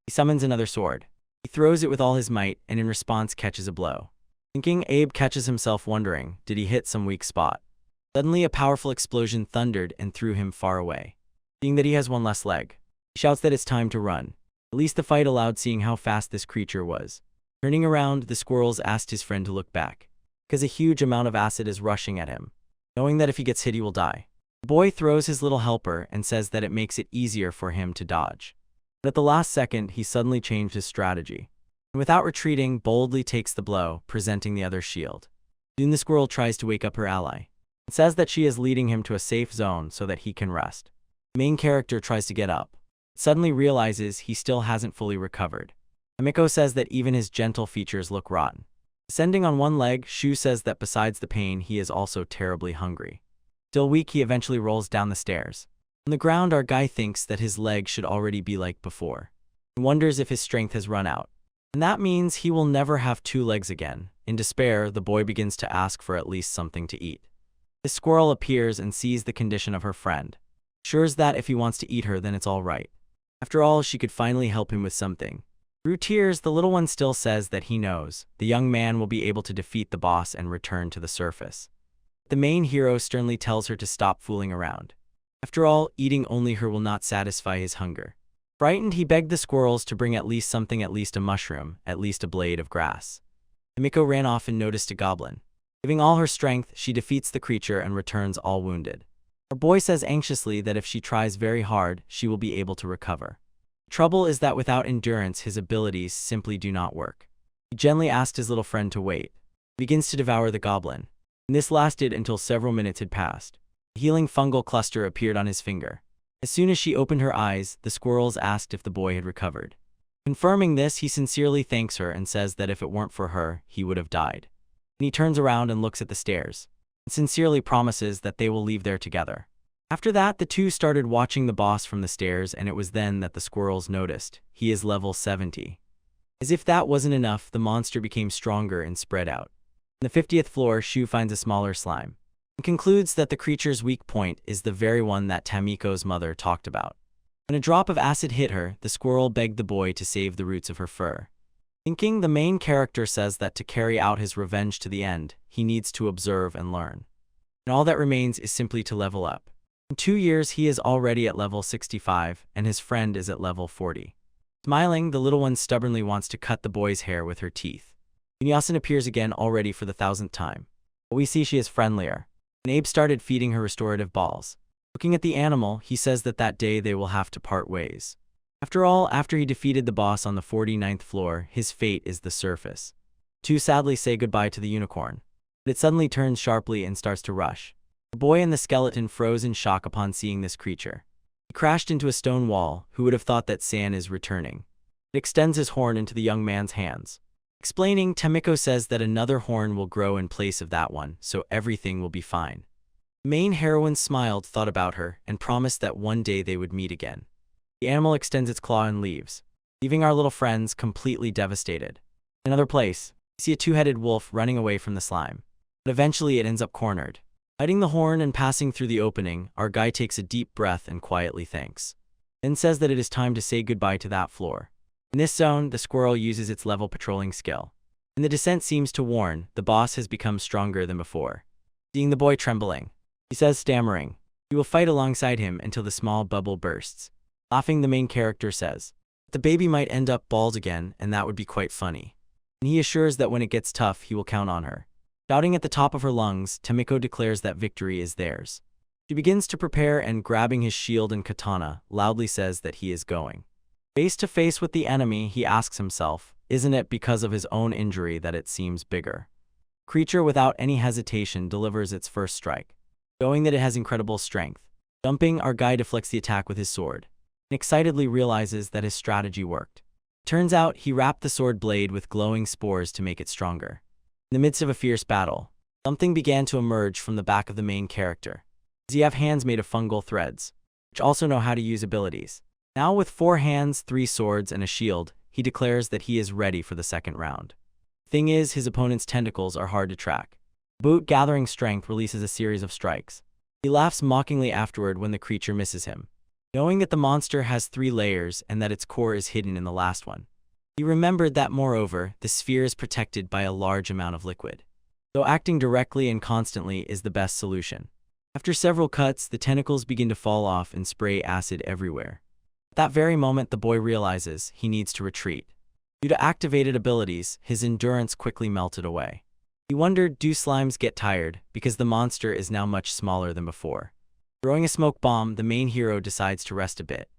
He summons another sword. He throws it with all his might and in response catches a blow. Thinking, Abe catches himself wondering, did he hit some weak spot? Suddenly a powerful explosion thundered and threw him far away. Seeing that he has one less leg, he shouts that it's time to run. At least the fight allowed, seeing how fast this creature was. Turning around, the squirrels asked his friend to look back, because a huge amount of acid is rushing at him. Knowing that if he gets hit he will die. The boy throws his little helper and says that it makes it easier for him to dodge. But at the last second, he suddenly changed his strategy. And without retreating, boldly takes the blow, presenting the other shield. Soon the squirrel tries to wake up her ally. It says that she is leading him to a safe zone so that he can rest. The main character tries to get up. Suddenly realizes he still hasn't fully recovered. Tamiko says that even his gentle features look rotten. Descending on one leg, Shu says that besides the pain, he is also terribly hungry. Still weak, he eventually rolls down the stairs. On the ground, our guy thinks that his leg should already be like before. He wonders if his strength has run out. And that means he will never have two legs again. In despair, the boy begins to ask for at least something to eat. The squirrel appears and sees the condition of her friend. Assures that if he wants to eat her, then it's all right. After all, she could finally help him with something. Through tears, the little one still says that he knows the young man will be able to defeat the boss and return to the surface. The main hero sternly tells her to stop fooling around. After all, eating only her will not satisfy his hunger. Frightened, he begged the squirrels to bring at least something, at least a mushroom, at least a blade of grass. Tamiko ran off and noticed a goblin. Giving all her strength, she defeats the creature and returns all wounded. Our boy says anxiously that if she tries very hard, she will be able to recover. Trouble is that without endurance, his abilities simply do not work. He gently asked his little friend to wait. He begins to devour the goblin. And this lasted until several minutes had passed. A healing fungal cluster appeared on his finger. As soon as she opened her eyes, the squirrels asked if the boy had recovered. Confirming this, he sincerely thanks her and says that if it weren't for her, he would have died. And he turns around and looks at the stairs, and sincerely promises that they will leave there together. After that, the two started watching the boss from the stairs, and it was then that the squirrels noticed he is level 70. As if that wasn't enough, the monster became stronger and spread out. On the 50th floor, Shu finds a smaller slime and concludes that the creature's weak point is the very one that Tamiko's mother talked about. When a drop of acid hit her, the squirrel begged the boy to save the roots of her fur. Thinking, the main character says that to carry out his revenge to the end, he needs to observe and learn. And all that remains is simply to level up. In 2 years, he is already at level 65, and his friend is at level 40. Smiling, the little one stubbornly wants to cut the boy's hair with her teeth. Yunio-san appears again, already for the 1000th time. But we see she is friendlier. And Abe started feeding her restorative balls. Looking at the animal, he says that day they will have to part ways. After all, after he defeated the boss on the 49th floor, his fate is the surface. Two sadly say goodbye to the unicorn. But it suddenly turns sharply and starts to rush. The boy and the skeleton froze in shock upon seeing this creature. He crashed into a stone wall. Who would have thought that San is returning? It extends his horn into the young man's hands. Explaining, Tamiko says that another horn will grow in place of that one, so everything will be fine. The main heroine smiled, thought about her, and promised that one day they would meet again. The animal extends its claw and leaves, leaving our little friends completely devastated. In another place, we see a two-headed wolf running away from the slime. But eventually it ends up cornered. Hiding the horn and passing through the opening, our guy takes a deep breath and quietly thanks. Then says that it is time to say goodbye to that floor. In this zone, the squirrel uses its level patrolling skill. And the descent seems to warn, the boss has become stronger than before. Seeing the boy trembling, he says, stammering, he will fight alongside him until the small bubble bursts. Laughing, the main character says, the baby might end up bald again, and that would be quite funny. And he assures that when it gets tough, he will count on her. Shouting at the top of her lungs, Tamiko declares that victory is theirs. She begins to prepare and, grabbing his shield and katana, loudly says that he is going. Face to face with the enemy, he asks himself, isn't it because of his own injury that it seems bigger? Creature without any hesitation delivers its first strike, showing that it has incredible strength. Jumping, our guy deflects the attack with his sword, and excitedly realizes that his strategy worked. Turns out, he wrapped the sword blade with glowing spores to make it stronger. In the midst of a fierce battle, something began to emerge from the back of the main character. Does he have hands made of fungal threads, which also know how to use abilities? Now with 4 hands, 3 swords, and a shield, he declares that he is ready for the second round. Thing is, his opponent's tentacles are hard to track. Boot, gathering strength, releases a series of strikes. He laughs mockingly afterward when the creature misses him, knowing that the monster has 3 layers and that its core is hidden in the last one. He remembered that, moreover, the sphere is protected by a large amount of liquid, so acting directly and constantly is the best solution. After several cuts, the tentacles begin to fall off and spray acid everywhere. At that very moment, the boy realizes he needs to retreat. Due to activated abilities, his endurance quickly melted away. He wondered, do slimes get tired, because the monster is now much smaller than before. Throwing a smoke bomb, the main hero decides to rest a bit.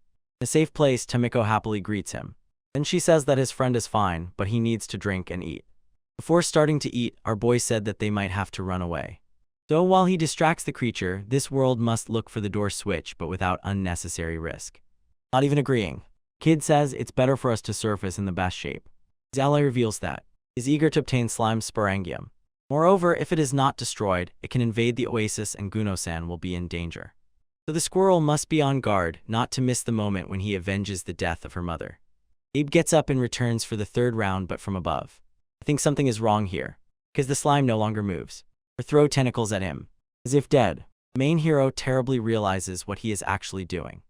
In a safe place, Tamiko happily greets him. Then she says that his friend is fine, but he needs to drink and eat. Before starting to eat, our boy said that they might have to run away. So while he distracts the creature, this world must look for the door switch, but without unnecessary risk. Not even agreeing, Kid says it's better for us to surface in the best shape. His ally reveals that he is eager to obtain slime sporangium. Moreover, if it is not destroyed, it can invade the oasis and Yunio-san will be in danger. So the squirrel must be on guard, not to miss the moment when he avenges the death of her mother. Abe gets up and returns for the 3rd round, but from above. I think something is wrong here, because the slime no longer moves, or throw tentacles at him, as if dead. The main hero terribly realizes what he is actually doing.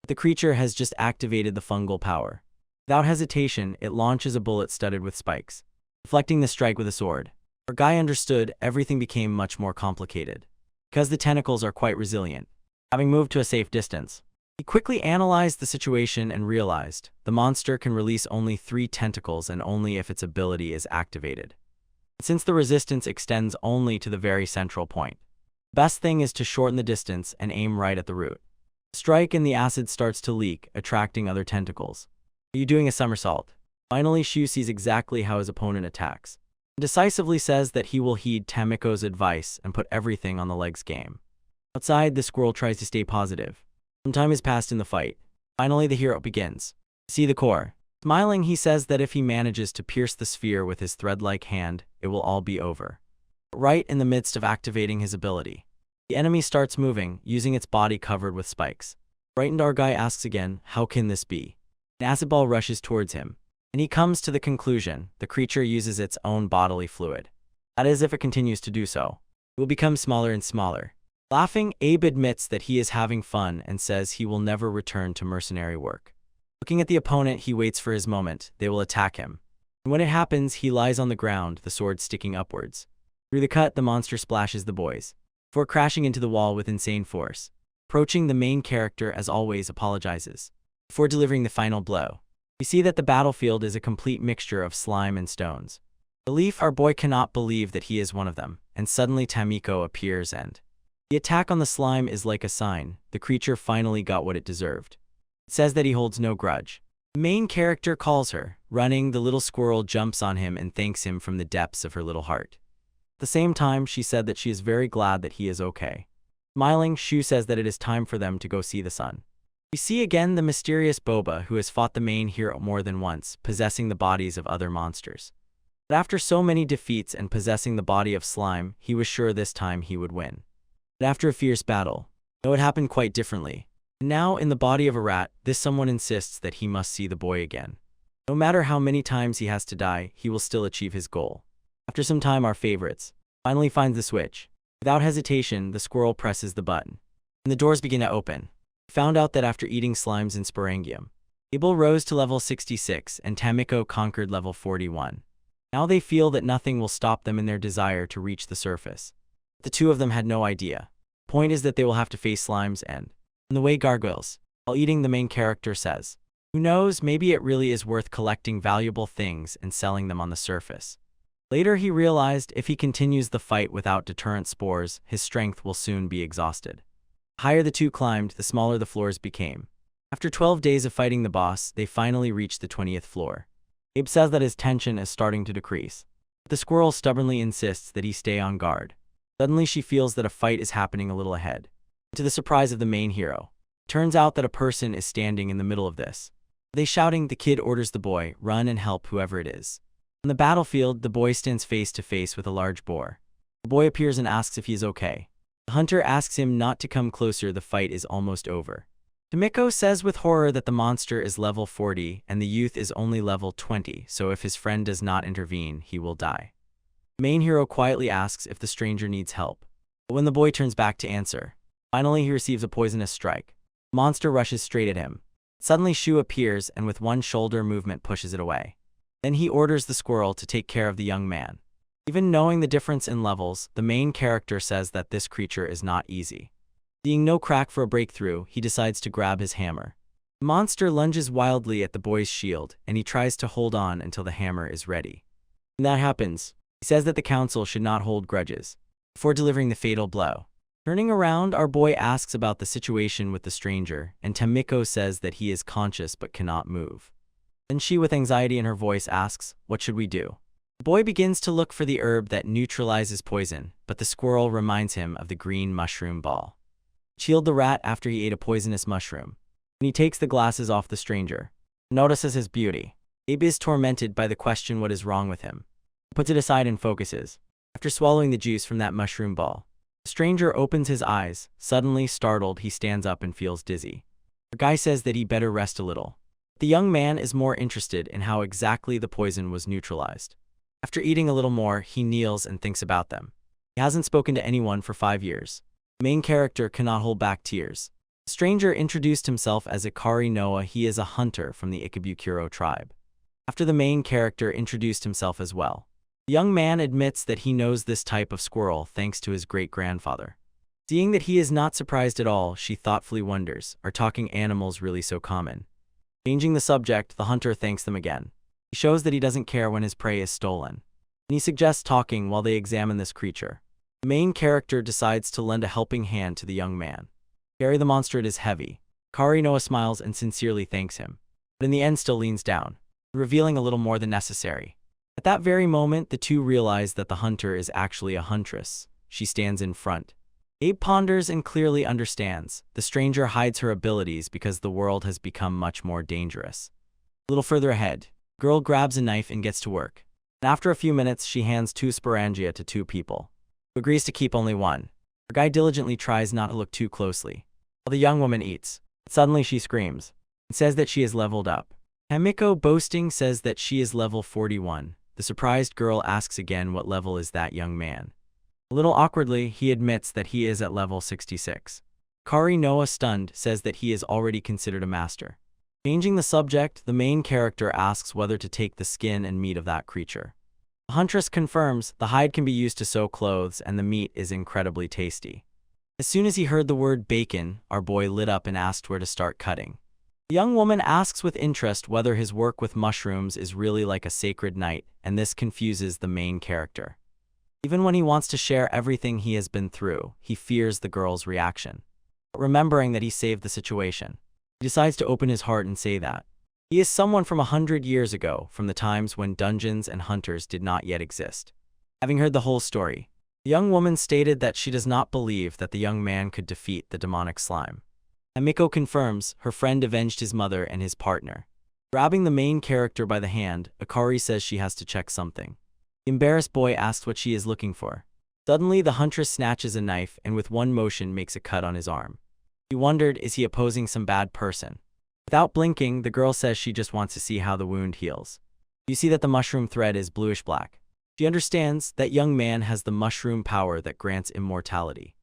The creature has just activated the fungal power. Without hesitation, it launches a bullet studded with spikes, deflecting the strike with a sword. Our guy understood everything became much more complicated, because the tentacles are quite resilient. Having moved to a safe distance, he quickly analyzed the situation and realized the monster can release only 3 tentacles and only if its ability is activated. Since the resistance extends only to the very central point, Best thing is to shorten the distance and aim right at the root. Strike and the acid starts to leak, attracting other tentacles. Are you doing a somersault? Finally, Shu sees exactly how his opponent attacks. He decisively says that he will heed Tamiko's advice and put everything on the legs game. Outside, the squirrel tries to stay positive. Some time has passed in the fight. Finally, the hero begins. See the core. Smiling, he says that if he manages to pierce the sphere with his thread-like hand, it will all be over. Right in the midst of activating his ability, the enemy starts moving, using its body covered with spikes. Frightened, our guy asks again, how can this be? An acid ball rushes towards him, and he comes to the conclusion the creature uses its own bodily fluid. That is, if it continues to do so, it will become smaller and smaller. Laughing, Abe admits that he is having fun and says he will never return to mercenary work. Looking at the opponent, he waits for his moment. They will attack him. And when it happens, he lies on the ground, the sword sticking upwards. Through the cut, the monster splashes the boys, before crashing into the wall with insane force. Approaching, the main character, as always, apologizes. Before delivering the final blow, we see that the battlefield is a complete mixture of slime and stones. Relief, our boy cannot believe that he is one of them, and suddenly Tamiko appears and the attack on the slime is like a sign. The creature finally got what it deserved. It says that he holds no grudge. The main character calls her. Running, the little squirrel jumps on him and thanks him from the depths of her little heart. At the same time, she said that she is very glad that he is okay. Smiling, Shu says that it is time for them to go see the sun. We see again the mysterious Boba, who has fought the main hero more than once, possessing the bodies of other monsters. But after so many defeats and possessing the body of slime, he was sure this time he would win. But after a fierce battle, though it happened quite differently. Now, in the body of a rat, this someone insists that he must see the boy again. No matter how many times he has to die, he will still achieve his goal. After some time, our favorites finally finds the switch. Without hesitation, the squirrel presses the button, and the doors begin to open. We found out that after eating slimes in Sporangium, Abel rose to level 66 and Tamiko conquered level 41. Now they feel that nothing will stop them in their desire to reach the surface. The two of them had no idea. The point is that they will have to face slimes and, in the way, gargoyles. While eating, the main character says, who knows, maybe it really is worth collecting valuable things and selling them on the surface. Later he realized if he continues the fight without deterrent spores, his strength will soon be exhausted. The higher the two climbed, the smaller the floors became. After 12 days of fighting the boss, they finally reached the 20th floor. Abe says that his tension is starting to decrease. But the squirrel stubbornly insists that he stay on guard. Suddenly she feels that a fight is happening a little ahead. To the surprise of the main hero, it turns out that a person is standing in the middle of this. They shouting, the kid orders the boy, run and help whoever it is. On the battlefield, the boy stands face to face with a large boar. The boy appears and asks if he is okay. The hunter asks him not to come closer, the fight is almost over. Tamiko says with horror that the monster is level 40 and the youth is only level 20, so if his friend does not intervene, he will die. The main hero quietly asks if the stranger needs help. But when the boy turns back to answer, finally he receives a poisonous strike. The monster rushes straight at him. Suddenly Shu appears and with one shoulder movement pushes it away. Then he orders the squirrel to take care of the young man. Even knowing the difference in levels, the main character says that this creature is not easy. Seeing no crack for a breakthrough, he decides to grab his hammer. The monster lunges wildly at the boy's shield, and he tries to hold on until the hammer is ready. When that happens, he says that the council should not hold grudges, before delivering the fatal blow. Turning around, our boy asks about the situation with the stranger, and Tamiko says that he is conscious but cannot move. Then she, with anxiety in her voice, asks, what should we do? The boy begins to look for the herb that neutralizes poison, but the squirrel reminds him of the green mushroom ball. Chilled the rat after he ate a poisonous mushroom. When he takes the glasses off the stranger, notices his beauty. Abe is tormented by the question what is wrong with him. He puts it aside and focuses. After swallowing the juice from that mushroom ball, the stranger opens his eyes. Suddenly, startled, he stands up and feels dizzy. The guy says that he better rest a little. The young man is more interested in how exactly the poison was neutralized. After eating a little more, he kneels and thinks about them. He hasn't spoken to anyone for 5 years. The main character cannot hold back tears. The stranger introduced himself as Ikari Noah. He is a hunter from the Ikebukuro tribe. After the main character introduced himself as well, the young man admits that he knows this type of squirrel thanks to his great-grandfather. Seeing that he is not surprised at all, she thoughtfully wonders, are talking animals really so common? Changing the subject, the hunter thanks them again. He shows that he doesn't care when his prey is stolen, and he suggests talking while they examine this creature. The main character decides to lend a helping hand to the young man. Carry the monster, it is heavy. Noah smiles and sincerely thanks him, but in the end still leans down, revealing a little more than necessary. At that very moment, the two realize that the hunter is actually a huntress. She stands in front. Abe ponders and clearly understands. The stranger hides her abilities because the world has become much more dangerous. A little further ahead, girl grabs a knife and gets to work. And after a few minutes, she hands 2 sporangia to 2 people, who agrees to keep only 1. Her guy diligently tries not to look too closely, while the young woman eats. Suddenly she screams and says that she is leveled up. Tamiko, boasting, says that she is level 41. The surprised girl asks again what level is that young man. A little awkwardly, he admits that he is at level 66. Noah, stunned, says that he is already considered a master. Changing the subject, the main character asks whether to take the skin and meat of that creature. The huntress confirms the hide can be used to sew clothes and the meat is incredibly tasty. As soon as he heard the word bacon, our boy lit up and asked where to start cutting. The young woman asks with interest whether his work with mushrooms is really like a sacred night, and this confuses the main character. Even when he wants to share everything he has been through, he fears the girl's reaction. But remembering that he saved the situation, he decides to open his heart and say that he is someone from 100 years ago, from the times when dungeons and hunters did not yet exist. Having heard the whole story, the young woman stated that she does not believe that the young man could defeat the demonic slime. Tamiko confirms her friend avenged his mother and his partner. Grabbing the main character by the hand, Akari says she has to check something. The embarrassed boy asks what she is looking for. Suddenly, the huntress snatches a knife and with one motion makes a cut on his arm. He wondered, is he opposing some bad person? Without blinking, the girl says she just wants to see how the wound heals. You see that the mushroom thread is bluish-black. She understands that young man has the mushroom power that grants immortality.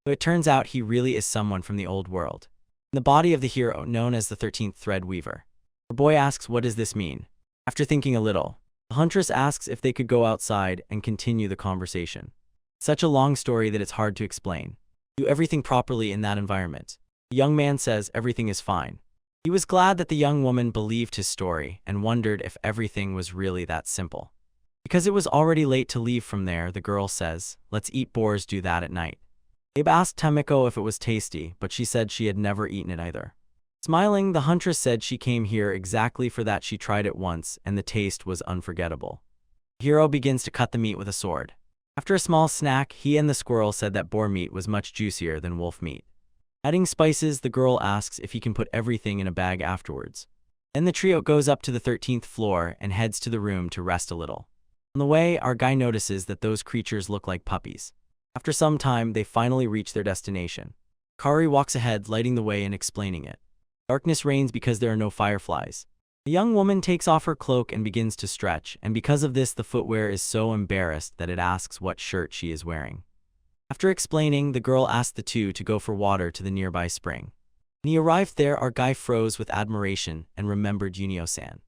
So it turns out he really is someone from the old world, in the body of the hero known as the 13th Thread Weaver. Her boy asks, what does this mean? After thinking a little, the huntress asks if they could go outside and continue the conversation. Such a long story that it's hard to explain. Do everything properly in that environment. The young man says everything is fine. He was glad that the young woman believed his story and wondered if everything was really that simple. Because it was already late to leave from there, the girl says, let's eat boars, do that at night. Abe asked Tamiko if it was tasty, but she said she had never eaten it either. Smiling, the huntress said she came here exactly for that. She tried it once, and the taste was unforgettable. The hero begins to cut the meat with a sword. After a small snack, he and the squirrel said that boar meat was much juicier than wolf meat. Adding spices, the girl asks if he can put everything in a bag afterwards. Then the trio goes up to the 13th floor and heads to the room to rest a little. On the way, our guy notices that those creatures look like puppies. After some time, they finally reach their destination. Kari walks ahead, lighting the way and explaining it. Darkness reigns because there are no fireflies. The young woman takes off her cloak and begins to stretch, and because of this the footwear is so embarrassed that it asks what shirt she is wearing. After explaining, the girl asked the two to go for water to the nearby spring. When he arrived there, our guy froze with admiration and remembered Yunio-san.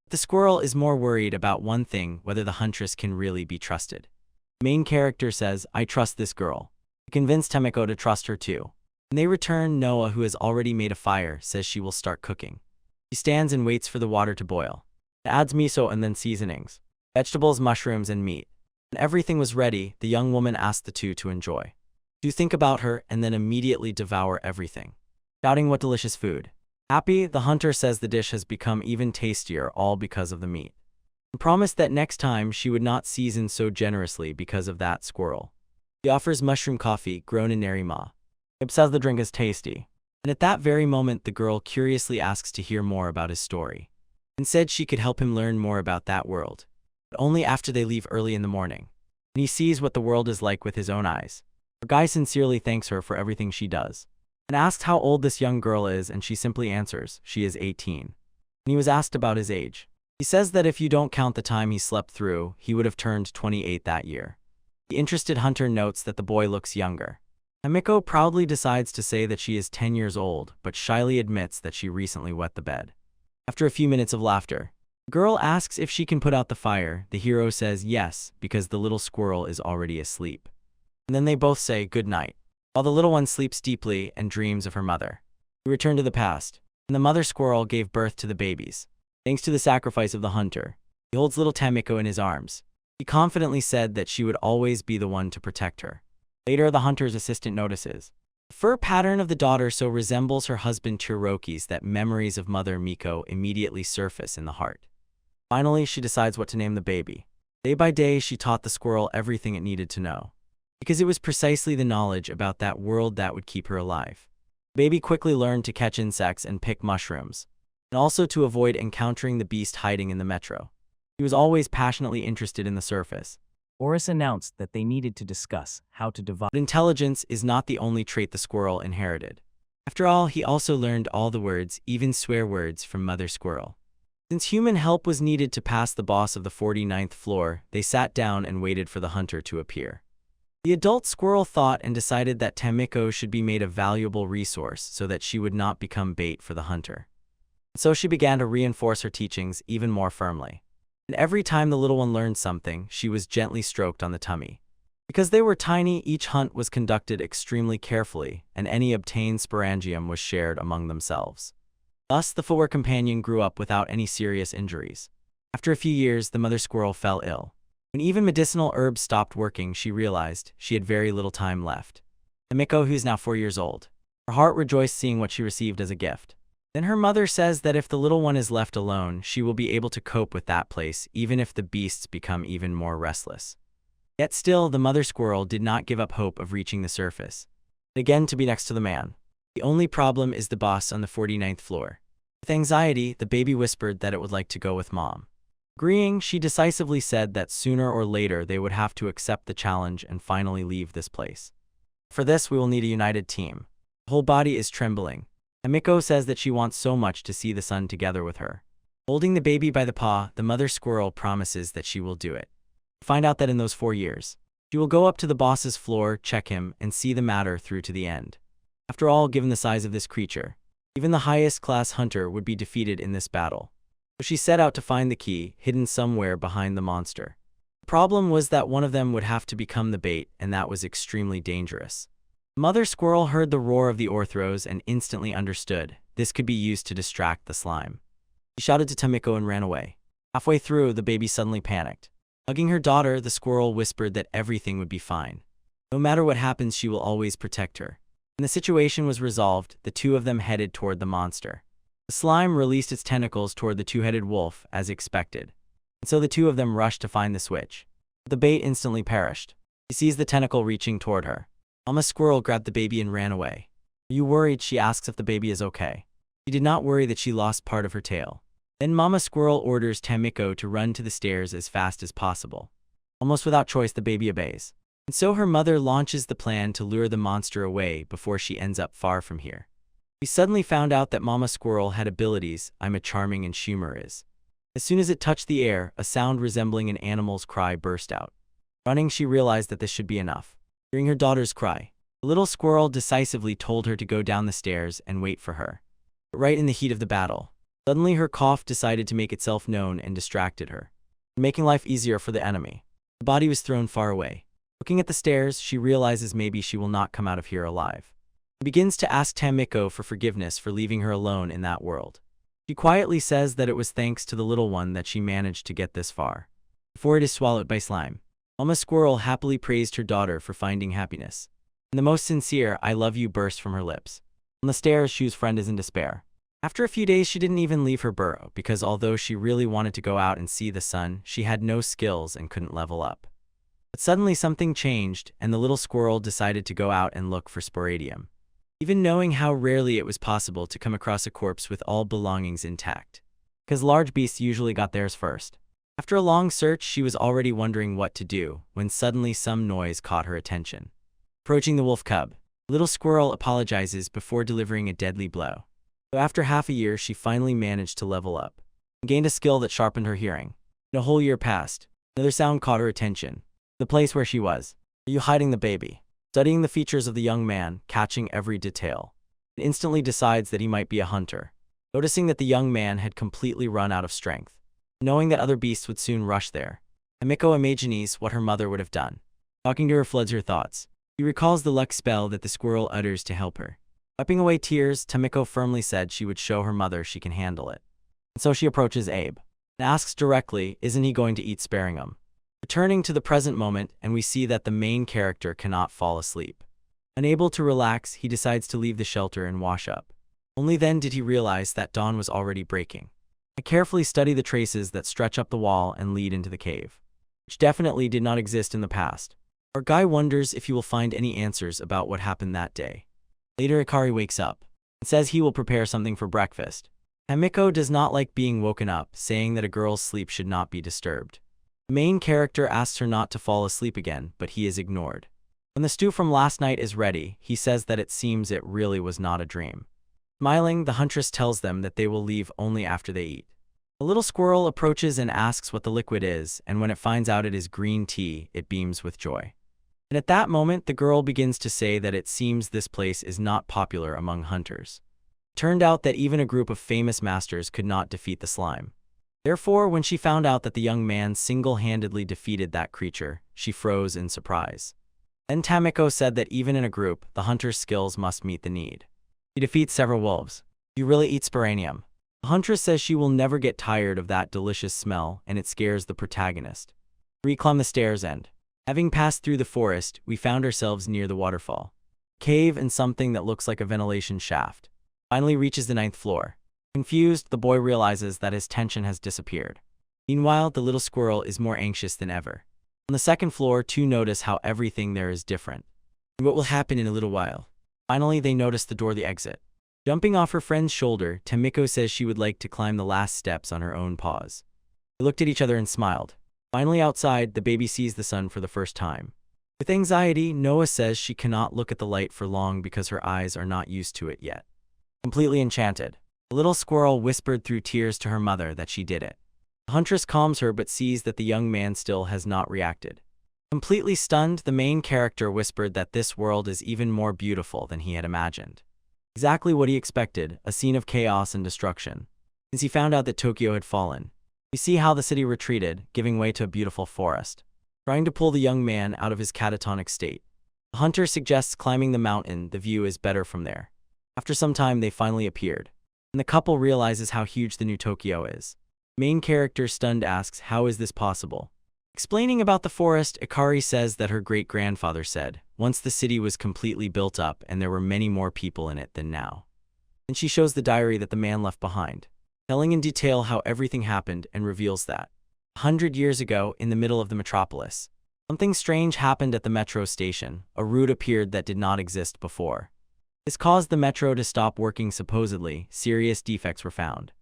The squirrel is more worried about one thing, whether the huntress can really be trusted. The main character says, I trust this girl. He convinced Tamiko to trust her too. When they return, Noah, who has already made a fire, says she will start cooking. She stands and waits for the water to boil. It adds miso and then seasonings, vegetables, mushrooms, and meat. When everything was ready, the young woman asked the two to enjoy. To think about her and then immediately devour everything, shouting what delicious food. Happy, the hunter says the dish has become even tastier, all because of the meat, and promised that next time she would not season so generously because of that squirrel. He offers mushroom coffee grown in Nerima. Ib says the drink is tasty, and at that very moment the girl curiously asks to hear more about his story, and said she could help him learn more about that world, but only after they leave early in the morning, and he sees what the world is like with his own eyes. Her guy sincerely thanks her for everything she does, and asks how old this young girl is, and she simply answers, she is 18. When he was asked about his age, he says that if you don't count the time he slept through, he would have turned 28 that year. The interested hunter notes that the boy looks younger. Tamiko proudly decides to say that she is 10 years old, but shyly admits that she recently wet the bed. After a few minutes of laughter, the girl asks if she can put out the fire. The hero says yes, because the little squirrel is already asleep. And then they both say good night, while the little one sleeps deeply and dreams of her mother. We return to the past, and the mother squirrel gave birth to the babies. Thanks to the sacrifice of the hunter, he holds little Tamiko in his arms. He confidently said that she would always be the one to protect her. Later, the hunter's assistant notices. The fur pattern of the daughter so resembles her husband Chiroki's that memories of mother Miko immediately surface in the heart. Finally, she decides what to name the baby. Day by day, she taught the squirrel everything it needed to know, because it was precisely the knowledge about that world that would keep her alive. The baby quickly learned to catch insects and pick mushrooms, and also to avoid encountering the beast hiding in the metro. He was always passionately interested in the surface. Oris announced that they needed to discuss how to divide. But intelligence is not the only trait the squirrel inherited. After all, he also learned all the words, even swear words, from Mother Squirrel. Since human help was needed to pass the boss of the 49th floor, they sat down and waited for the hunter to appear. The adult squirrel thought and decided that Tamiko should be made a valuable resource so that she would not become bait for the hunter. So she began to reinforce her teachings even more firmly. And every time the little one learned something, she was gently stroked on the tummy. Because they were tiny, each hunt was conducted extremely carefully, and any obtained sporangium was shared among themselves. Thus, the footwear companion grew up without any serious injuries. After a few years, the mother squirrel fell ill. When even medicinal herbs stopped working, she realized she had very little time left. Tamiko, who is now 4 years old, her heart rejoiced seeing what she received as a gift. Then her mother says that if the little one is left alone, she will be able to cope with that place, even if the beasts become even more restless. Yet still, the mother squirrel did not give up hope of reaching the surface. Again, to be next to the man. The only problem is the boss on the 49th floor. With anxiety, the baby whispered that it would like to go with mom. Agreeing, she decisively said that sooner or later they would have to accept the challenge and finally leave this place. For this, we will need a united team. The whole body is trembling. Tamiko says that she wants so much to see the sun together with her. Holding the baby by the paw, the mother squirrel promises that she will do it. Find out that in those 4 years, she will go up to the boss's floor, check him, and see the matter through to the end. After all, given the size of this creature, even the highest class hunter would be defeated in this battle. So she set out to find the key, hidden somewhere behind the monster. The problem was that one of them would have to become the bait, and that was extremely dangerous. Mother Squirrel heard the roar of the orthros and instantly understood. This could be used to distract the slime. She shouted to Tamiko and ran away. Halfway through, the baby suddenly panicked. Hugging her daughter, the squirrel whispered that everything would be fine. No matter what happens, she will always protect her. When the situation was resolved, the two of them headed toward the monster. The slime released its tentacles toward the two-headed wolf, as expected. And so the two of them rushed to find the switch. But the bait instantly perished. She sees the tentacle reaching toward her. Mama Squirrel grabbed the baby and ran away. Are you worried? She asks if the baby is okay. She did not worry that she lost part of her tail. Then Mama Squirrel orders Tamiko to run to the stairs as fast as possible. Almost without choice, the baby obeys. And so her mother launches the plan to lure the monster away before she ends up far from here. We suddenly found out that Mama Squirrel had abilities. I'm a charming and Schumer is. As soon as it touched the air, a sound resembling an animal's cry burst out. Running, she realized that this should be enough. Hearing her daughter's cry, the little squirrel decisively told her to go down the stairs and wait for her. But right in the heat of the battle, suddenly her cough decided to make itself known and distracted her, making life easier for the enemy. The body was thrown far away. Looking at the stairs, she realizes maybe she will not come out of here alive. She begins to ask Tamiko for forgiveness for leaving her alone in that world. She quietly says that it was thanks to the little one that she managed to get this far, before it is swallowed by slime. Mama Squirrel happily praised her daughter for finding happiness, and the most sincere "I love you" burst from her lips. On the stairs, Shu's friend is in despair. After a few days, she didn't even leave her burrow because although she really wanted to go out and see the sun, she had no skills and couldn't level up. But suddenly something changed, and the little squirrel decided to go out and look for sporadium, even knowing how rarely it was possible to come across a corpse with all belongings intact, because large beasts usually got theirs first. After a long search, she was already wondering what to do when suddenly some noise caught her attention. Approaching the wolf cub, little squirrel apologizes before delivering a deadly blow. So after half a year, she finally managed to level up and gained a skill that sharpened her hearing. And a whole year passed. Another sound caught her attention. The place where she was. Are you hiding the baby? Studying the features of the young man, catching every detail, it instantly decides that he might be a hunter. Noticing that the young man had completely run out of strength, knowing that other beasts would soon rush there, Tamiko imagines what her mother would have done. Talking to her floods her thoughts. She recalls the luck spell that the squirrel utters to help her. Wiping away tears, Tamiko firmly said she would show her mother she can handle it. And so she approaches Abe and asks directly, isn't he going to eat sparingum? Returning to the present moment, and we see that the main character cannot fall asleep. Unable to relax, he decides to leave the shelter and wash up. Only then did he realize that dawn was already breaking. I carefully study the traces that stretch up the wall and lead into the cave, which definitely did not exist in the past. Our guy wonders if he will find any answers about what happened that day. Later, Ikari wakes up and says he will prepare something for breakfast. Tamiko does not like being woken up, saying that a girl's sleep should not be disturbed. The main character asks her not to fall asleep again, but he is ignored. When the stew from last night is ready, he says that it seems it really was not a dream. Smiling, the huntress tells them that they will leave only after they eat. A little squirrel approaches and asks what the liquid is, and when it finds out it is green tea, it beams with joy. And at that moment, the girl begins to say that it seems this place is not popular among hunters. It turned out that even a group of famous masters could not defeat the slime. Therefore, when she found out that the young man single-handedly defeated that creature, she froze in surprise. Then Tamiko said that even in a group, the hunter's skills must meet the need. He defeats several wolves. You really eat sporanium. The huntress says she will never get tired of that delicious smell, and it scares the protagonist. We climb the stairs and, having passed through the forest, we found ourselves near the waterfall. Cave and something that looks like a ventilation shaft. Finally reaches the 9th floor. Confused, the boy realizes that his tension has disappeared. Meanwhile, the little squirrel is more anxious than ever. On the 2nd floor, two notice how everything there is different. And what will happen in a little while? Finally, they notice the door, the exit. Jumping off her friend's shoulder, Tamiko says she would like to climb the last steps on her own paws. They looked at each other and smiled. Finally outside, the baby sees the sun for the first time. With anxiety, Noah says she cannot look at the light for long because her eyes are not used to it yet. Completely enchanted, the little squirrel whispered through tears to her mother that she did it. The huntress calms her but sees that the young man still has not reacted. Completely stunned, the main character whispered that this world is even more beautiful than he had imagined. Exactly what he expected, a scene of chaos and destruction. Since he found out that Tokyo had fallen, we see how the city retreated, giving way to a beautiful forest, trying to pull the young man out of his catatonic state. The hunter suggests climbing the mountain, the view is better from there. After some time, they finally appeared, and the couple realizes how huge the new Tokyo is. Main character, stunned, asks, how is this possible? Explaining about the forest, Ikari says that her great-grandfather said, once the city was completely built up and there were many more people in it than now. And she shows the diary that the man left behind, telling in detail how everything happened, and reveals that 100 years ago, in the middle of the metropolis, something strange happened at the metro station. A route appeared that did not exist before. This caused the metro to stop working. Supposedly, serious defects were found.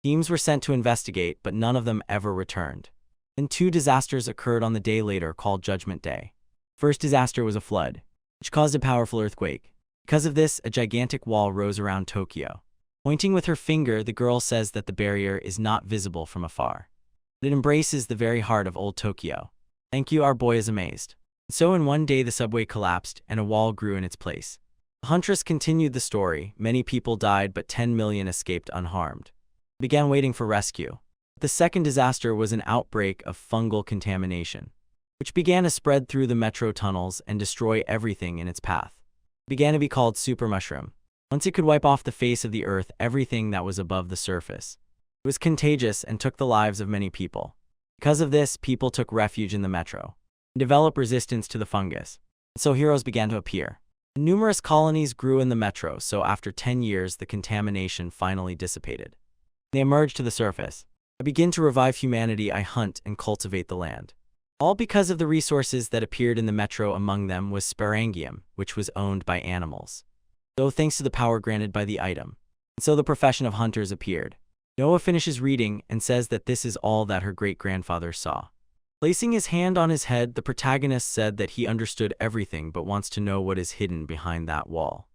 Teams were sent to investigate, but none of them ever returned. Then 2 disasters occurred on the day later called Judgment Day. First disaster was a flood, which caused a powerful earthquake. Because of this, a gigantic wall rose around Tokyo. Pointing with her finger, the girl says that the barrier is not visible from afar. It embraces the very heart of old Tokyo. Thank you, our boy is amazed. So in one day the subway collapsed and a wall grew in its place. The huntress continued the story. Many people died, but 10 million escaped unharmed. They began waiting for rescue. The second disaster was an outbreak of fungal contamination, which began to spread through the metro tunnels and destroy everything in its path. It began to be called super mushroom. Once it could wipe off the face of the earth everything that was above the surface. It was contagious and took the lives of many people. Because of this, people took refuge in the metro and developed resistance to the fungus. So heroes began to appear. Numerous colonies grew in the metro, so after 10 years the contamination finally dissipated. They emerged to the surface. I begin to revive humanity. I hunt and cultivate the land. All because of the resources that appeared in the metro. Among them was sparangium, which was owned by animals. So thanks to the power granted by the item. And so the profession of hunters appeared. Noah finishes reading and says that this is all that her great-grandfather saw. Placing his hand on his head, the protagonist said that he understood everything but wants to know what is hidden behind that wall.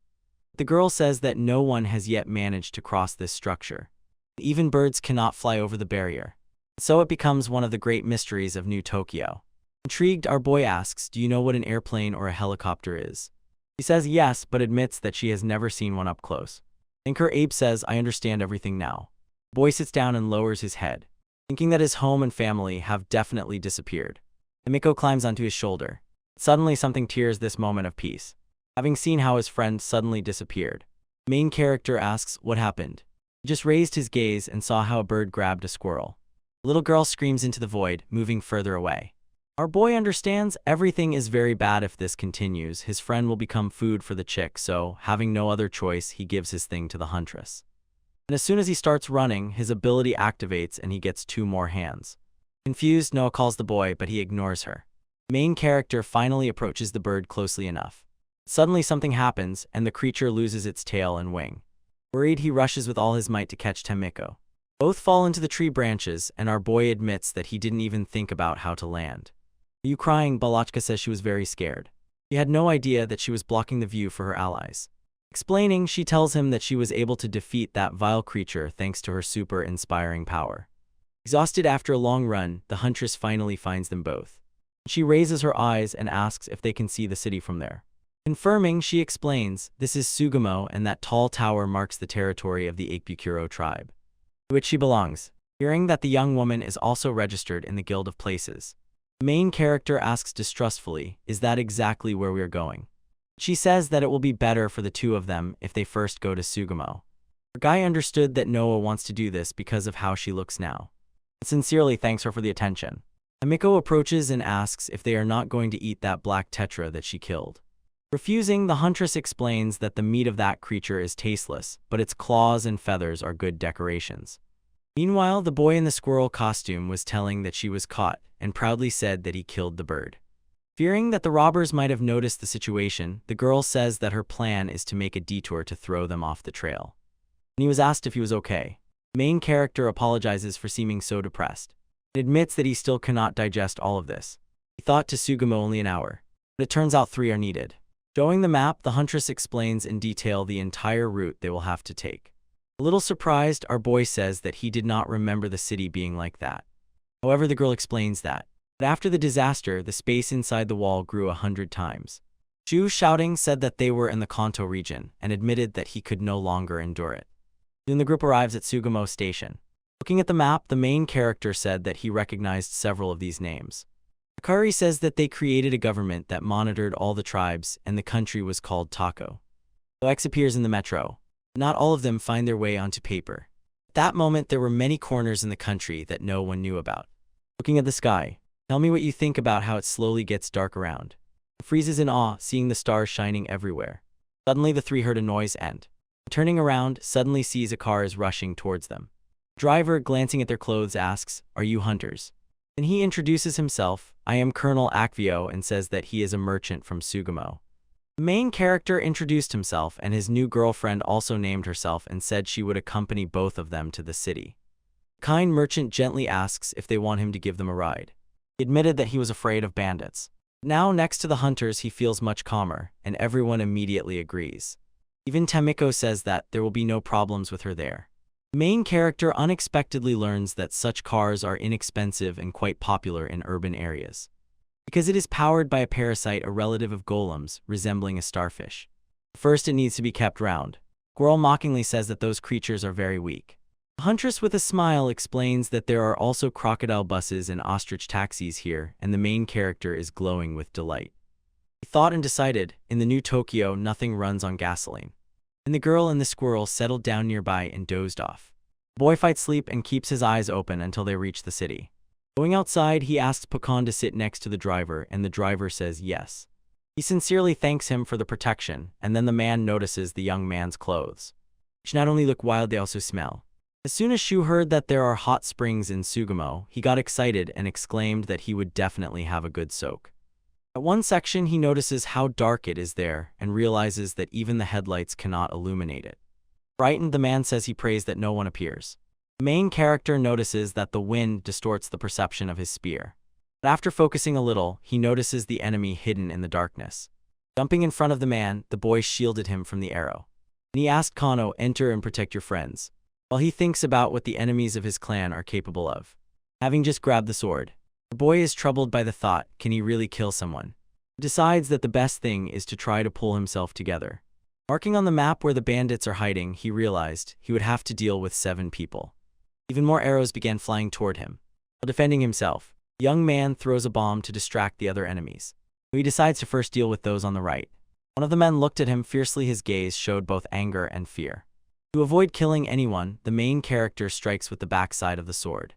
The girl says that no one has yet managed to cross this structure. Even birds cannot fly over the barrier. So it becomes one of the great mysteries of New Tokyo. Intrigued, our boy asks, do you know what an airplane or a helicopter is? She says yes, but admits that she has never seen one up close. Thinker Abe says, I understand everything now. The boy sits down and lowers his head, thinking that his home and family have definitely disappeared. Tamiko climbs onto his shoulder. Suddenly something tears this moment of peace. Having seen how his friend suddenly disappeared, the main character asks, what happened? He just raised his gaze and saw how a bird grabbed a squirrel. The little girl screams into the void, moving further away. Our boy understands everything is very bad if this continues. His friend will become food for the chick, so, having no other choice, he gives his thing to the huntress. And as soon as he starts running, his ability activates and he gets 2 more hands. Confused, Noah calls the boy, but he ignores her. Main character finally approaches the bird closely enough. Suddenly something happens, and the creature loses its tail and wing. Worried, he rushes with all his might to catch Tamiko. Both fall into the tree branches, and our boy admits that he didn't even think about how to land. "Are you crying?" Balachka says she was very scared. She had no idea that she was blocking the view for her allies. Explaining, she tells him that she was able to defeat that vile creature thanks to her super inspiring power. Exhausted after a long run, the huntress finally finds them both. She raises her eyes and asks if they can see the city from there. Confirming, she explains, this is Sugamo and that tall tower marks the territory of the Ikebukuro tribe, to which she belongs. Hearing that the young woman is also registered in the Guild of Places, the main character asks distrustfully, is that exactly where we are going? She says that it will be better for the two of them if they first go to Sugamo. Her guy understood that Noah wants to do this because of how she looks now, and sincerely thanks her for the attention. Tamiko approaches and asks if they are not going to eat that black tetra that she killed. Refusing, the huntress explains that the meat of that creature is tasteless, but its claws and feathers are good decorations. Meanwhile, the boy in the squirrel costume was telling that she was caught, and proudly said that he killed the bird. Fearing that the robbers might have noticed the situation, the girl says that her plan is to make a detour to throw them off the trail. When he was asked if he was okay, the main character apologizes for seeming so depressed, and admits that he still cannot digest all of this. He thought to Sugamo only an hour, but it turns out 3 are needed. Showing the map, the huntress explains in detail the entire route they will have to take. A little surprised, our boy says that he did not remember the city being like that. However, the girl explains that after the disaster, the space inside the wall grew 100 times. Shu, shouting, said that they were in the Kanto region, and admitted that he could no longer endure it. Soon the group arrives at Sugamo Station. Looking at the map, the main character said that he recognized several of these names. Akari says that they created a government that monitored all the tribes, and the country was called Tako. So X appears in the metro. Not all of them find their way onto paper. At that moment, there were many corners in the country that no one knew about. Looking at the sky, tell me what you think about how it slowly gets dark around. He freezes in awe, seeing the stars shining everywhere. Suddenly, the 3 heard a noise and, turning around, suddenly sees a car is rushing towards them. The driver, glancing at their clothes, asks, "Are you hunters?" Then he introduces himself, "I am Colonel Akvio," and says that he is a merchant from Sugamo. The main character introduced himself, and his new girlfriend also named herself and said she would accompany both of them to the city. The kind merchant gently asks if they want him to give them a ride. He admitted that he was afraid of bandits. Now, next to the hunters, he feels much calmer, and everyone immediately agrees. Even Tamiko says that there will be no problems with her there. The main character unexpectedly learns that such cars are inexpensive and quite popular in urban areas, because it is powered by a parasite, a relative of golems, resembling a starfish. First, it needs to be kept round. Squirrel mockingly says that those creatures are very weak. The huntress with a smile explains that there are also crocodile buses and ostrich taxis here, and the main character is glowing with delight. He thought and decided, in the new Tokyo, nothing runs on gasoline. And the girl and the squirrel settled down nearby and dozed off. The boy fights sleep and keeps his eyes open until they reach the city. Going outside, he asks Pecan to sit next to the driver, and the driver says yes. He sincerely thanks him for the protection, and then the man notices the young man's clothes, which not only look wild, they also smell. As soon as Shu heard that there are hot springs in Sugamo, he got excited and exclaimed that he would definitely have a good soak. At one section, he notices how dark it is there and realizes that even the headlights cannot illuminate it. Frightened, the man says he prays that no one appears. The main character notices that the wind distorts the perception of his spear. But after focusing a little, he notices the enemy hidden in the darkness. Jumping in front of the man, the boy shielded him from the arrow. And he asked Kano, "Enter and protect your friends," while he thinks about what the enemies of his clan are capable of. Having just grabbed the sword, the boy is troubled by the thought, can he really kill someone? He decides that the best thing is to try to pull himself together. Marking on the map where the bandits are hiding, he realized he would have to deal with 7 people. Even more arrows began flying toward him. While defending himself, the young man throws a bomb to distract the other enemies. He decides to first deal with those on the right. One of the men looked at him fiercely. His gaze showed both anger and fear. To avoid killing anyone, the main character strikes with the backside of the sword.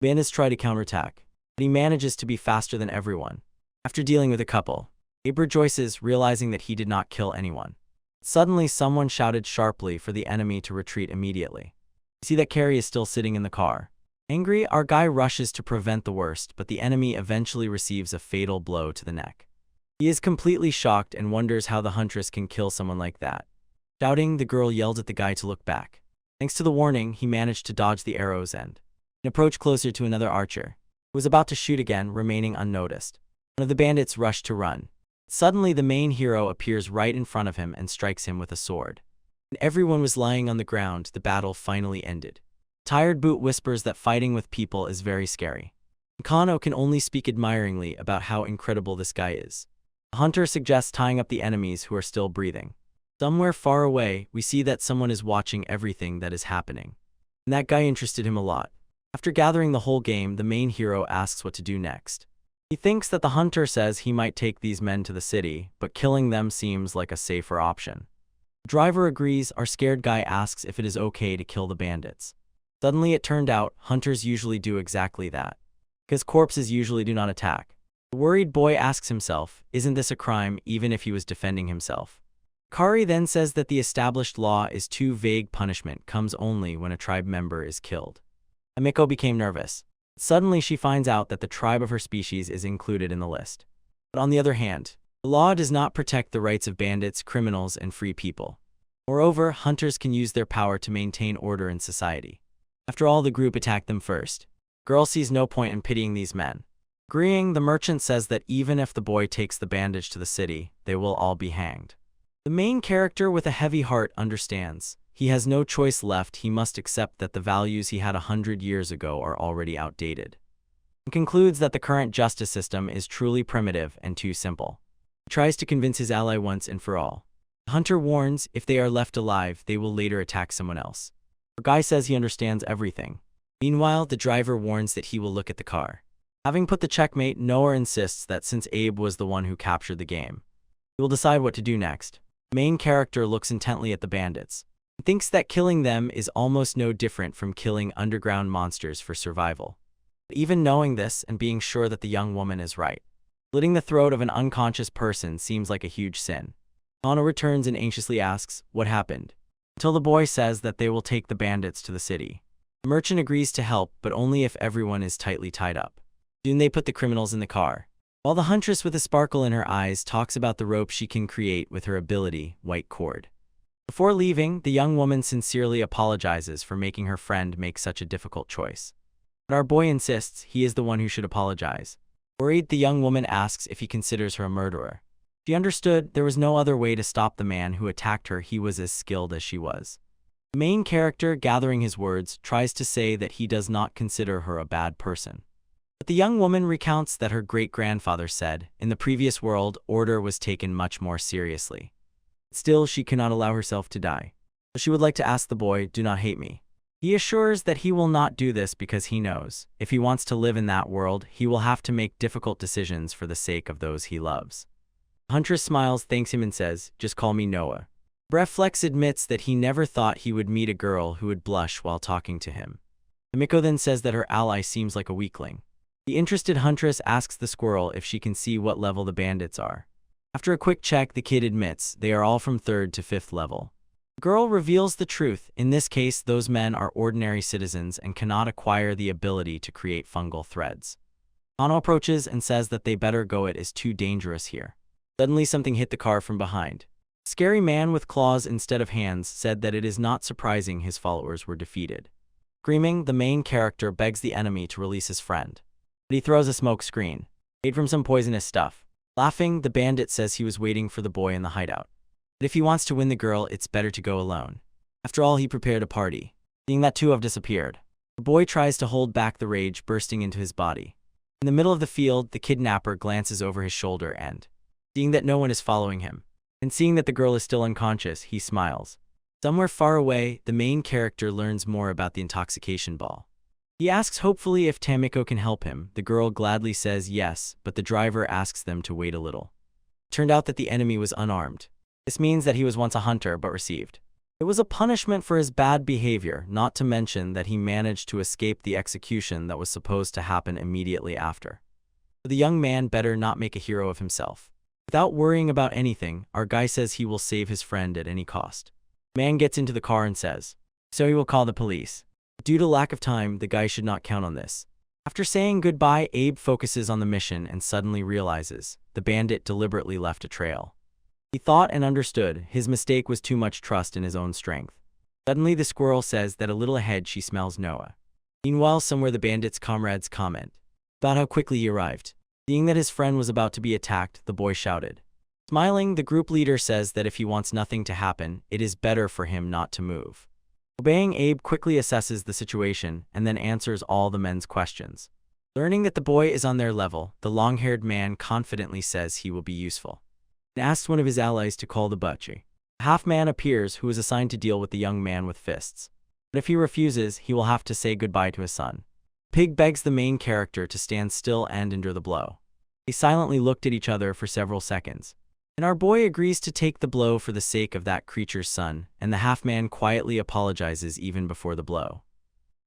Bandits try to counterattack. but he manages to be faster than everyone. After dealing with a couple, Abe rejoices, realizing that he did not kill anyone. Suddenly, someone shouted sharply for the enemy to retreat immediately. We see that Carrie is still sitting in the car. Angry, our guy rushes to prevent the worst, but the enemy eventually receives a fatal blow to the neck. He is completely shocked and wonders how the huntress can kill someone like that. Shouting, the girl yelled at the guy to look back. Thanks to the warning, he managed to dodge the arrows and approach closer to another archer, who was about to shoot again, remaining unnoticed. One of the bandits rushed to run. Suddenly, the main hero appears right in front of him and strikes him with a sword. When everyone was lying on the ground, the battle finally ended. Tired Boot whispers that fighting with people is very scary. Kano can only speak admiringly about how incredible this guy is. The hunter suggests tying up the enemies who are still breathing. Somewhere far away, we see that someone is watching everything that is happening. And that guy interested him a lot. After gathering the whole game, the main hero asks what to do next. He thinks that the hunter says he might take these men to the city, but killing them seems like a safer option. The driver agrees. Our scared guy asks if it is okay to kill the bandits. Suddenly it turned out, hunters usually do exactly that, because corpses usually do not attack. The worried boy asks himself, isn't this a crime even if he was defending himself? Kari then says that the established law is too vague. Punishment comes only when a tribe member is killed. Tamiko became nervous. Suddenly she finds out that the tribe of her species is included in the list. But on the other hand, the law does not protect the rights of bandits, criminals, and free people. Moreover, hunters can use their power to maintain order in society. After all, the group attacked them first. Girl sees no point in pitying these men. Agreeing, the merchant says that even if the boy takes the bandage to the city, they will all be hanged. The main character with a heavy heart understands. He has no choice left. He must accept that the values he had 100 years ago are already outdated. He concludes that the current justice system is truly primitive and too simple. He tries to convince his ally once and for all. The hunter warns, if they are left alive, they will later attack someone else. The guy says he understands everything. Meanwhile, the driver warns that he will look at the car. Having put the checkmate, Noah insists that since Abe was the one who captured the game, he will decide what to do next. The main character looks intently at the bandits. He thinks that killing them is almost no different from killing underground monsters for survival. But even knowing this and being sure that the young woman is right, slitting the throat of an unconscious person seems like a huge sin. Anna returns and anxiously asks, what happened? Until the boy says that they will take the bandits to the city. The merchant agrees to help, but only if everyone is tightly tied up. Soon they put the criminals in the car. While the huntress with a sparkle in her eyes talks about the rope she can create with her ability, white cord. Before leaving, the young woman sincerely apologizes for making her friend make such a difficult choice. But our boy insists he is the one who should apologize. Worried, the young woman asks if he considers her a murderer. She understood there was no other way to stop the man who attacked her. He was as skilled as she was. The main character, gathering his words, tries to say that he does not consider her a bad person. But the young woman recounts that her great-grandfather said, in the previous world, order was taken much more seriously. Still, she cannot allow herself to die. So she would like to ask the boy, do not hate me. He assures that he will not do this because he knows, if he wants to live in that world, he will have to make difficult decisions for the sake of those he loves. The huntress smiles, thanks him and says, just call me Noah. Breflex admits that he never thought he would meet a girl who would blush while talking to him. Tamiko then says that her ally seems like a weakling. The interested huntress asks the squirrel if she can see what level the bandits are. After a quick check, the kid admits they are all from 3rd to 5th level. The girl reveals the truth. In this case, those men are ordinary citizens and cannot acquire the ability to create fungal threads. Ano approaches and says that they better go, it is too dangerous here. Suddenly something hit the car from behind. A scary man with claws instead of hands said that it is not surprising his followers were defeated. Screaming, the main character begs the enemy to release his friend. But he throws a smoke screen, made from some poisonous stuff. Laughing, the bandit says he was waiting for the boy in the hideout. But if he wants to win the girl, it's better to go alone. After all, he prepared a party. Seeing that two have disappeared, the boy tries to hold back the rage bursting into his body. In the middle of the field, the kidnapper glances over his shoulder and, seeing that no one is following him, and seeing that the girl is still unconscious, he smiles. Somewhere far away, the main character learns more about the intoxication ball. He asks hopefully if Tamiko can help him. The girl gladly says yes, but the driver asks them to wait a little. It turned out that the enemy was unarmed. This means that he was once a hunter but received It was a punishment for his bad behavior, not to mention that he managed to escape the execution that was supposed to happen immediately after. The young man better not make a hero of himself. Without worrying about anything, our guy says he will save his friend at any cost. Man gets into the car and says, so he will call the police. Due to lack of time, the guy should not count on this. After saying goodbye, Abe focuses on the mission and suddenly realizes the bandit deliberately left a trail. He thought and understood his mistake was too much trust in his own strength. Suddenly the squirrel says that a little ahead she smells Noah. Meanwhile, somewhere the bandit's comrades comment about how quickly he arrived. Seeing that his friend was about to be attacked, the boy shouted. Smiling, the group leader says that if he wants nothing to happen, it is better for him not to move. Obeying, Abe quickly assesses the situation and then answers all the men's questions. Learning that the boy is on their level, the long-haired man confidently says he will be useful and asks one of his allies to call the butcher. A half-man appears who is assigned to deal with the young man with fists. But if he refuses, he will have to say goodbye to his son. Pig begs the main character to stand still and endure the blow. They silently looked at each other for several seconds. And our boy agrees to take the blow for the sake of that creature's son, and the half-man quietly apologizes even before the blow.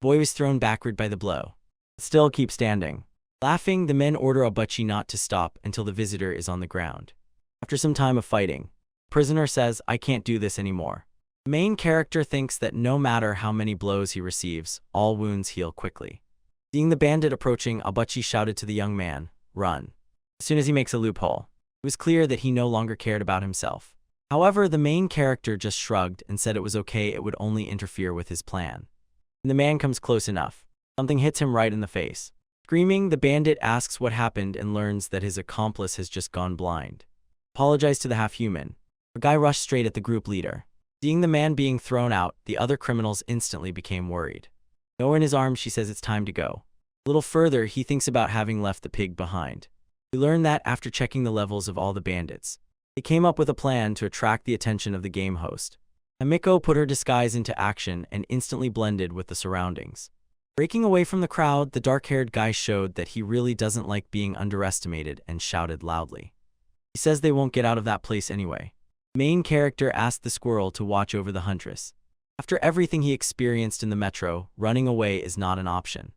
The boy was thrown backward by the blow. Still keep standing. Laughing, the men order Abuchi not to stop until the visitor is on the ground. After some time of fighting, the prisoner says, I can't do this anymore. The main character thinks that no matter how many blows he receives, all wounds heal quickly. Seeing the bandit approaching, Abuchi shouted to the young man, run. As soon as he makes a loophole, it was clear that he no longer cared about himself. However, the main character just shrugged and said it was okay, it would only interfere with his plan. When the man comes close enough, something hits him right in the face. Screaming, the bandit asks what happened and learns that his accomplice has just gone blind. Apologized to the half-human. The guy rushed straight at the group leader. Seeing the man being thrown out, the other criminals instantly became worried. Noah in his arms, she says it's time to go. A little further, he thinks about having left the pig behind. We learn that after checking the levels of all the bandits, they came up with a plan to attract the attention of the game host. Tamiko put her disguise into action and instantly blended with the surroundings. Breaking away from the crowd, the dark-haired guy showed that he really doesn't like being underestimated and shouted loudly. He says they won't get out of that place anyway. The main character asked the squirrel to watch over the huntress. After everything he experienced in the metro, running away is not an option.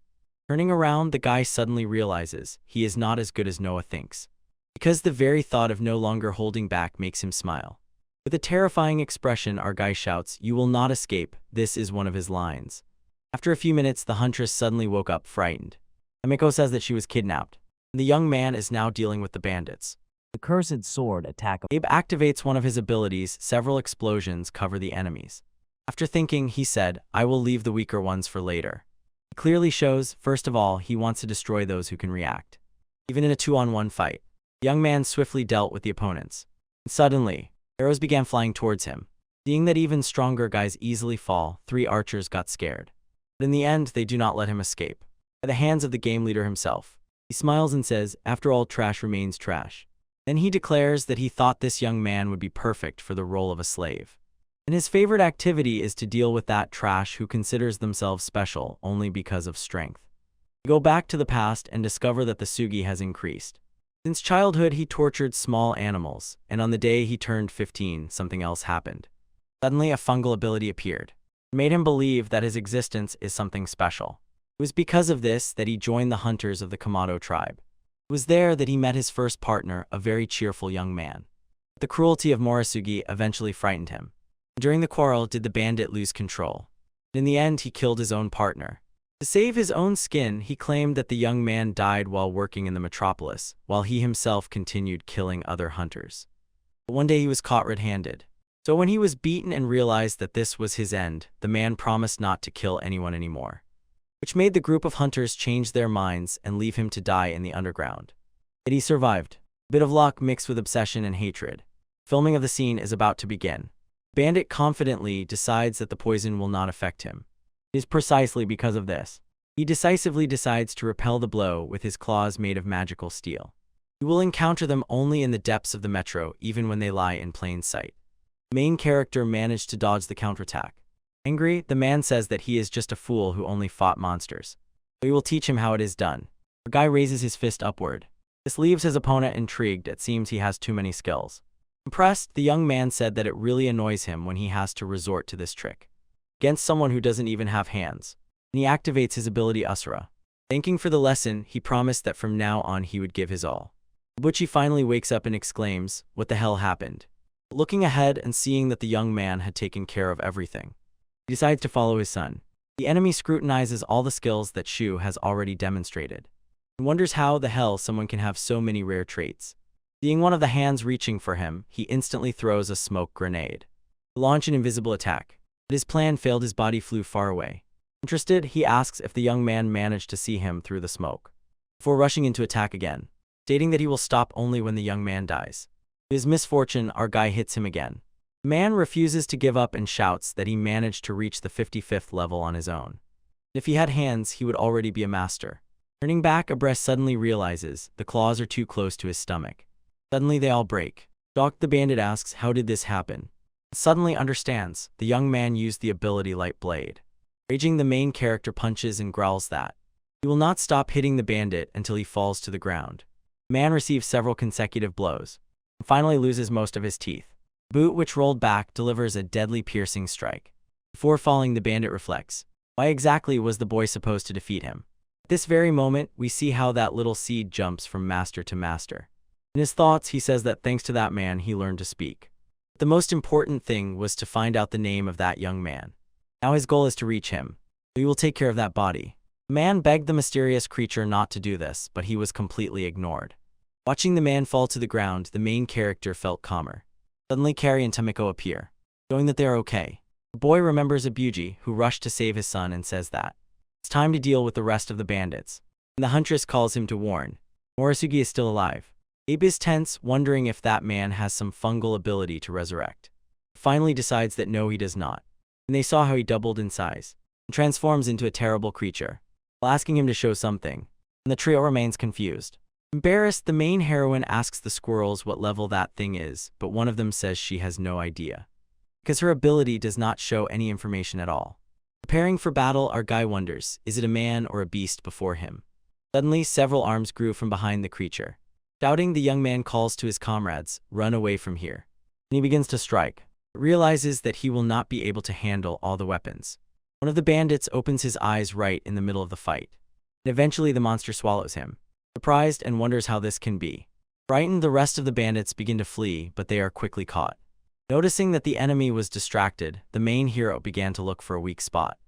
Turning around, the guy suddenly realizes he is not as good as Noah thinks, because the very thought of no longer holding back makes him smile. With a terrifying expression, our guy shouts, "You will not escape." This is one of his lines. After a few minutes, the huntress suddenly woke up, frightened. Tamiko says that she was kidnapped, and the young man is now dealing with the bandits. The cursed sword attack. Abe activates one of his abilities. Several explosions cover the enemies. After thinking, he said, I will leave the weaker ones for later. It clearly shows, first of all, he wants to destroy those who can react. Even in a 2-on-1 fight, the young man swiftly dealt with the opponents. And suddenly, arrows began flying towards him. Seeing that even stronger guys easily fall, 3 archers got scared. But in the end, they do not let him escape. By the hands of the game leader himself. He smiles and says, after all, trash remains trash. Then he declares that he thought this young man would be perfect for the role of a slave. And his favorite activity is to deal with that trash who considers themselves special only because of strength. We go back to the past and discover that the Sugi has increased. Since childhood, he tortured small animals, and on the day he turned 15, something else happened. Suddenly, a fungal ability appeared. It made him believe that his existence is something special. It was because of this that he joined the hunters of the Kamado tribe. It was there that he met his first partner, a very cheerful young man. But the cruelty of Morisugi eventually frightened him. During the quarrel, did the bandit lose control? In the end, he killed his own partner. To save his own skin, he claimed that the young man died while working in the metropolis, while he himself continued killing other hunters. But one day he was caught red-handed. So when he was beaten and realized that this was his end, the man promised not to kill anyone anymore, which made the group of hunters change their minds and leave him to die in the underground. Yet he survived. A bit of luck mixed with obsession and hatred. Filming of the scene is about to begin. Bandit confidently decides that the poison will not affect him. It is precisely because of this. He decisively decides to repel the blow with his claws made of magical steel. He will encounter them only in the depths of the metro, even when they lie in plain sight. The main character managed to dodge the counterattack. Angry, the man says that he is just a fool who only fought monsters. So he will teach him how it is done. The guy raises his fist upward. This leaves his opponent intrigued. It seems he has too many skills. Impressed, the young man said that it really annoys him when he has to resort to this trick against someone who doesn't even have hands, and he activates his ability Asura. Thanking for the lesson, he promised that from now on he would give his all. Butchie finally wakes up and exclaims, "What the hell happened?" Looking ahead and seeing that the young man had taken care of everything, he decides to follow his son. The enemy scrutinizes all the skills that Shu has already demonstrated and wonders how the hell someone can have so many rare traits. Seeing one of the hands reaching for him, he instantly throws a smoke grenade to launch an invisible attack. But his plan failed, his body flew far away. Interested, he asks if the young man managed to see him through the smoke, before rushing into attack again, stating that he will stop only when the young man dies. To his misfortune, our guy hits him again. The man refuses to give up and shouts that he managed to reach the 55th level on his own. If he had hands, he would already be a master. Turning back, Abreast suddenly realizes the claws are too close to his stomach. Suddenly they all break. Shocked, the bandit asks, "How did this happen?" Suddenly understands, the young man used the ability Light Blade. Raging, the main character punches and growls that he will not stop hitting the bandit until he falls to the ground. The man receives several consecutive blows and finally loses most of his teeth. The boot, which rolled back, delivers a deadly piercing strike. Before falling, the bandit reflects. Why exactly was the boy supposed to defeat him? At this very moment, we see how that little seed jumps from master to master. In his thoughts, he says that thanks to that man, he learned to speak. The most important thing was to find out the name of that young man. Now his goal is to reach him. We will take care of that body. The man begged the mysterious creature not to do this, but he was completely ignored. Watching the man fall to the ground, the main character felt calmer. Suddenly, Carriage and Tamiko appear, showing that they are okay. The boy remembers Abuji, who rushed to save his son, and says that it's time to deal with the rest of the bandits. And the huntress calls him to warn Morisugi is still alive. Abe is tense, wondering if that man has some fungal ability to resurrect. Finally decides that no, he does not. And they saw how he doubled in size and transforms into a terrible creature, while asking him to show something, and the trio remains confused. Embarrassed, the main heroine asks the squirrels what level that thing is, but one of them says she has no idea, because her ability does not show any information at all. Preparing for battle, our guy wonders, is it a man or a beast before him? Suddenly, several arms grew from behind the creature. Shouting, the young man calls to his comrades, "Run away from here." And he begins to strike, but realizes that he will not be able to handle all the weapons. One of the bandits opens his eyes right in the middle of the fight, and eventually the monster swallows him. Surprised and wonders how this can be. Frightened, the rest of the bandits begin to flee, but they are quickly caught. Noticing that the enemy was distracted, the main hero began to look for a weak spot,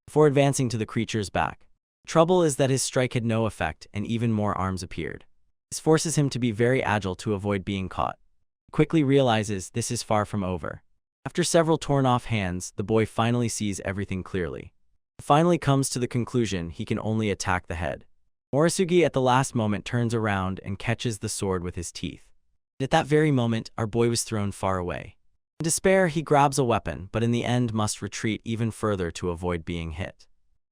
before advancing to the creature's back. The trouble is that his strike had no effect, and even more arms appeared. This forces him to be very agile to avoid being caught. He quickly realizes this is far from over. After several torn-off hands, the boy finally sees everything clearly. He finally comes to the conclusion he can only attack the head. Morisugi at the last moment turns around and catches the sword with his teeth. At that very moment, our boy was thrown far away. In despair, he grabs a weapon, but in the end must retreat even further to avoid being hit.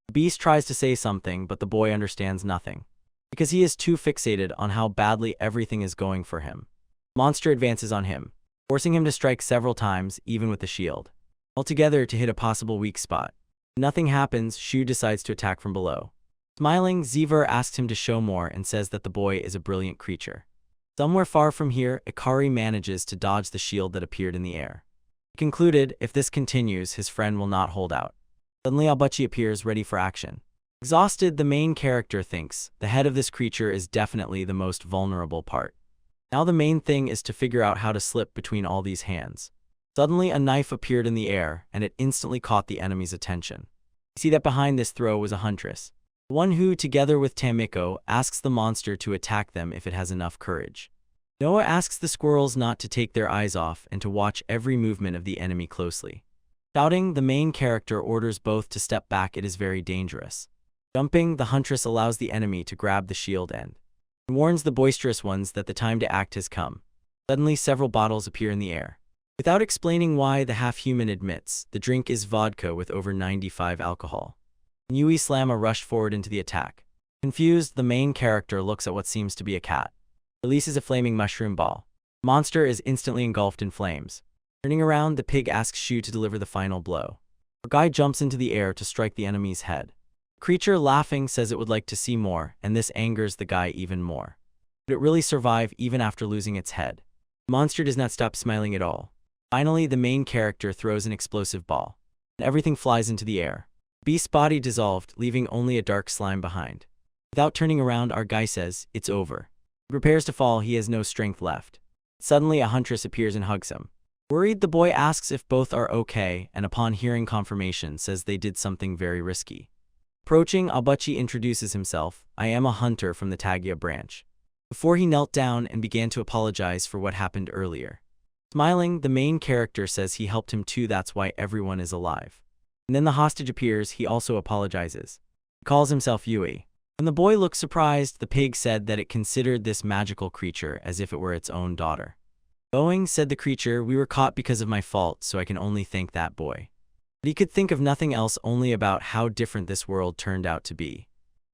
The beast tries to say something, but the boy understands nothing, because he is too fixated on how badly everything is going for him. The monster advances on him, forcing him to strike several times, even with the shield, altogether to hit a possible weak spot. Nothing happens. Shu decides to attack from below. Smiling, Zever asks him to show more and says that the boy is a brilliant creature. Somewhere far from here, Ikari manages to dodge the shield that appeared in the air. He concluded, if this continues, his friend will not hold out. Suddenly, Abuchi appears, ready for action. Exhausted, the main character thinks the head of this creature is definitely the most vulnerable part. Now the main thing is to figure out how to slip between all these hands. Suddenly, a knife appeared in the air, and it instantly caught the enemy's attention. You see that behind this throw was a huntress, the one who, together with Tamiko, asks the monster to attack them if it has enough courage. Noah asks the squirrels not to take their eyes off and to watch every movement of the enemy closely. Shouting, the main character orders both to step back. It is very dangerous. Jumping, the huntress allows the enemy to grab the shield end and warns the boisterous ones that the time to act has come. Suddenly, several bottles appear in the air. Without explaining why, the half-human admits the drink is vodka with over 95 alcohol. Yui Slama rushed forward into the attack. Confused, the main character looks at what seems to be a cat. Releases a flaming mushroom ball. The monster is instantly engulfed in flames. Turning around, the pig asks Shu to deliver the final blow. A guy jumps into the air to strike the enemy's head. The creature, laughing, says it would like to see more, and this angers the guy even more. Would it really survive even after losing its head? The monster does not stop smiling at all. Finally, the main character throws an explosive ball, and everything flies into the air. The beast's body dissolved, leaving only a dark slime behind. Without turning around, our guy says, "It's over." He prepares to fall, he has no strength left. Suddenly, a huntress appears and hugs him. Worried, the boy asks if both are okay, and upon hearing confirmation, says they did something very risky. Approaching, Abachi introduces himself. "I am a hunter from the Tagia branch." Before he knelt down and began to apologize for what happened earlier. Smiling, the main character says he helped him too, that's why everyone is alive. And then the hostage appears, he also apologizes. He calls himself Yui. When the boy looked surprised, the pig said that it considered this magical creature as if it were its own daughter. Bowing, said the creature, "We were caught because of my fault, so I can only thank that boy." But he could think of nothing else, only about how different this world turned out to be.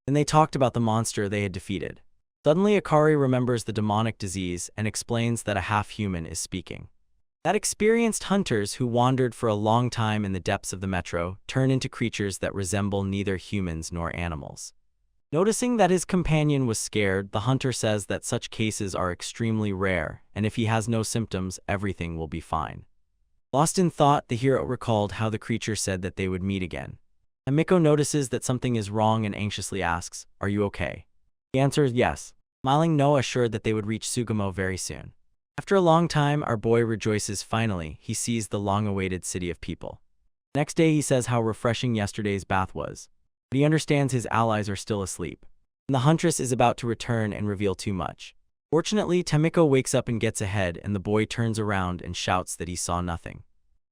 Then they talked about the monster they had defeated. Suddenly, Akari remembers the demonic disease and explains that a half-human is speaking. That experienced hunters who wandered for a long time in the depths of the metro turn into creatures that resemble neither humans nor animals. Noticing that his companion was scared, the hunter says that such cases are extremely rare, and if he has no symptoms, everything will be fine. Lost in thought, the hero recalled how the creature said that they would meet again. Tamiko notices that something is wrong and anxiously asks, "Are you okay?" The answer is yes. Smiling, Noah assured that they would reach Sugamo very soon. After a long time, our boy rejoices. Finally, he sees the long-awaited city of people. Next day, he says how refreshing yesterday's bath was. But he understands his allies are still asleep. And the huntress is about to return and reveal too much. Fortunately, Tamiko wakes up and gets ahead, and the boy turns around and shouts that he saw nothing.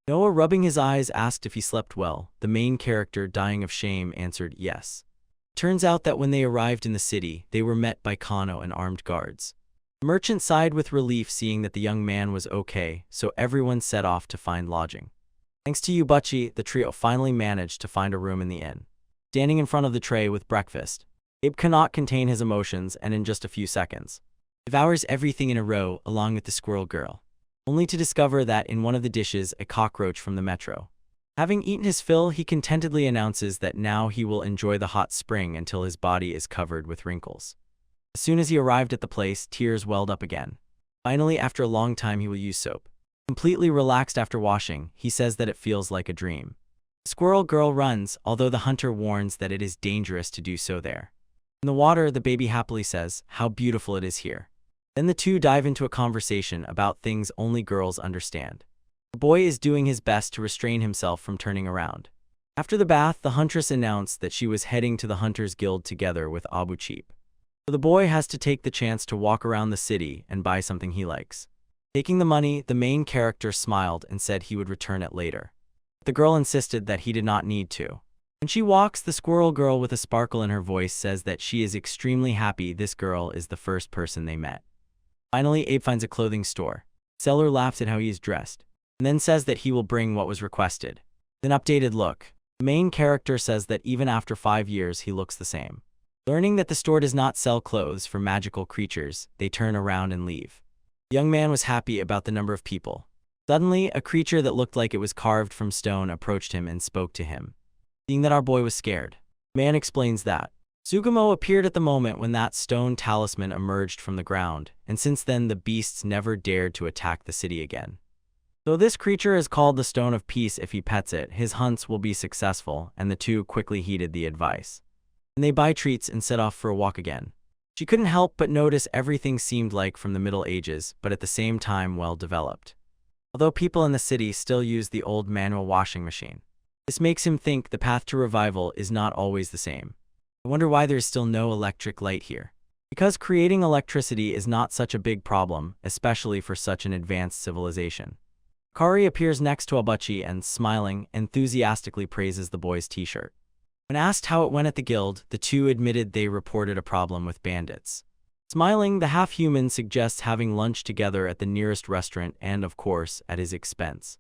Noah, rubbing his eyes, asked if he slept well. The main character, dying of shame, answered yes. Turns out that when they arrived in the city, they were met by Kano and armed guards. The merchant sighed with relief seeing that the young man was okay, so everyone set off to find lodging. Thanks to Yubachi, the trio finally managed to find a room in the inn. Standing in front of the tray with breakfast, Abe cannot contain his emotions and in just a few seconds devours everything in a row along with the squirrel girl, only to discover that in one of the dishes a cockroach from the metro. Having eaten his fill, he contentedly announces that now he will enjoy the hot spring until his body is covered with wrinkles. As soon as he arrived at the place, tears welled up again. Finally, after a long time, he will use soap. Completely relaxed after washing, he says that it feels like a dream. The squirrel girl runs, although the hunter warns that it is dangerous to do so there. In the water, the baby happily says, "How beautiful it is here." Then the two dive into a conversation about things only girls understand. The boy is doing his best to restrain himself from turning around. After the bath, the huntress announced that she was heading to the Hunters Guild together with Abu Cheap. So the boy has to take the chance to walk around the city and buy something he likes. Taking the money, the main character smiled and said he would return it later. The girl insisted that he did not need to. When she walks, the squirrel girl with a sparkle in her voice says that she is extremely happy this girl is the first person they met. Finally, Abe finds a clothing store. The seller laughs at how he is dressed, and then says that he will bring what was requested. An updated look. The main character says that even after 5 years, he looks the same. Learning that the store does not sell clothes for magical creatures, they turn around and leave. The young man was happy about the number of people. Suddenly, a creature that looked like it was carved from stone approached him and spoke to him. Seeing that our boy was scared, the man explains that Sugamo appeared at the moment when that stone talisman emerged from the ground, and since then the beasts never dared to attack the city again. Though this creature is called the Stone of Peace, if he pets it, his hunts will be successful, and the two quickly heeded the advice. And they buy treats and set off for a walk again. She couldn't help but notice everything seemed like from the Middle Ages, but at the same time well developed. Although people in the city still use the old manual washing machine. This makes him think the path to revival is not always the same. I wonder why there is still no electric light here. Because creating electricity is not such a big problem, especially for such an advanced civilization. Kari appears next to Abachi and, smiling, enthusiastically praises the boy's t-shirt. When asked how it went at the guild, the two admitted they reported a problem with bandits. Smiling, the half-human suggests having lunch together at the nearest restaurant and, of course, at his expense.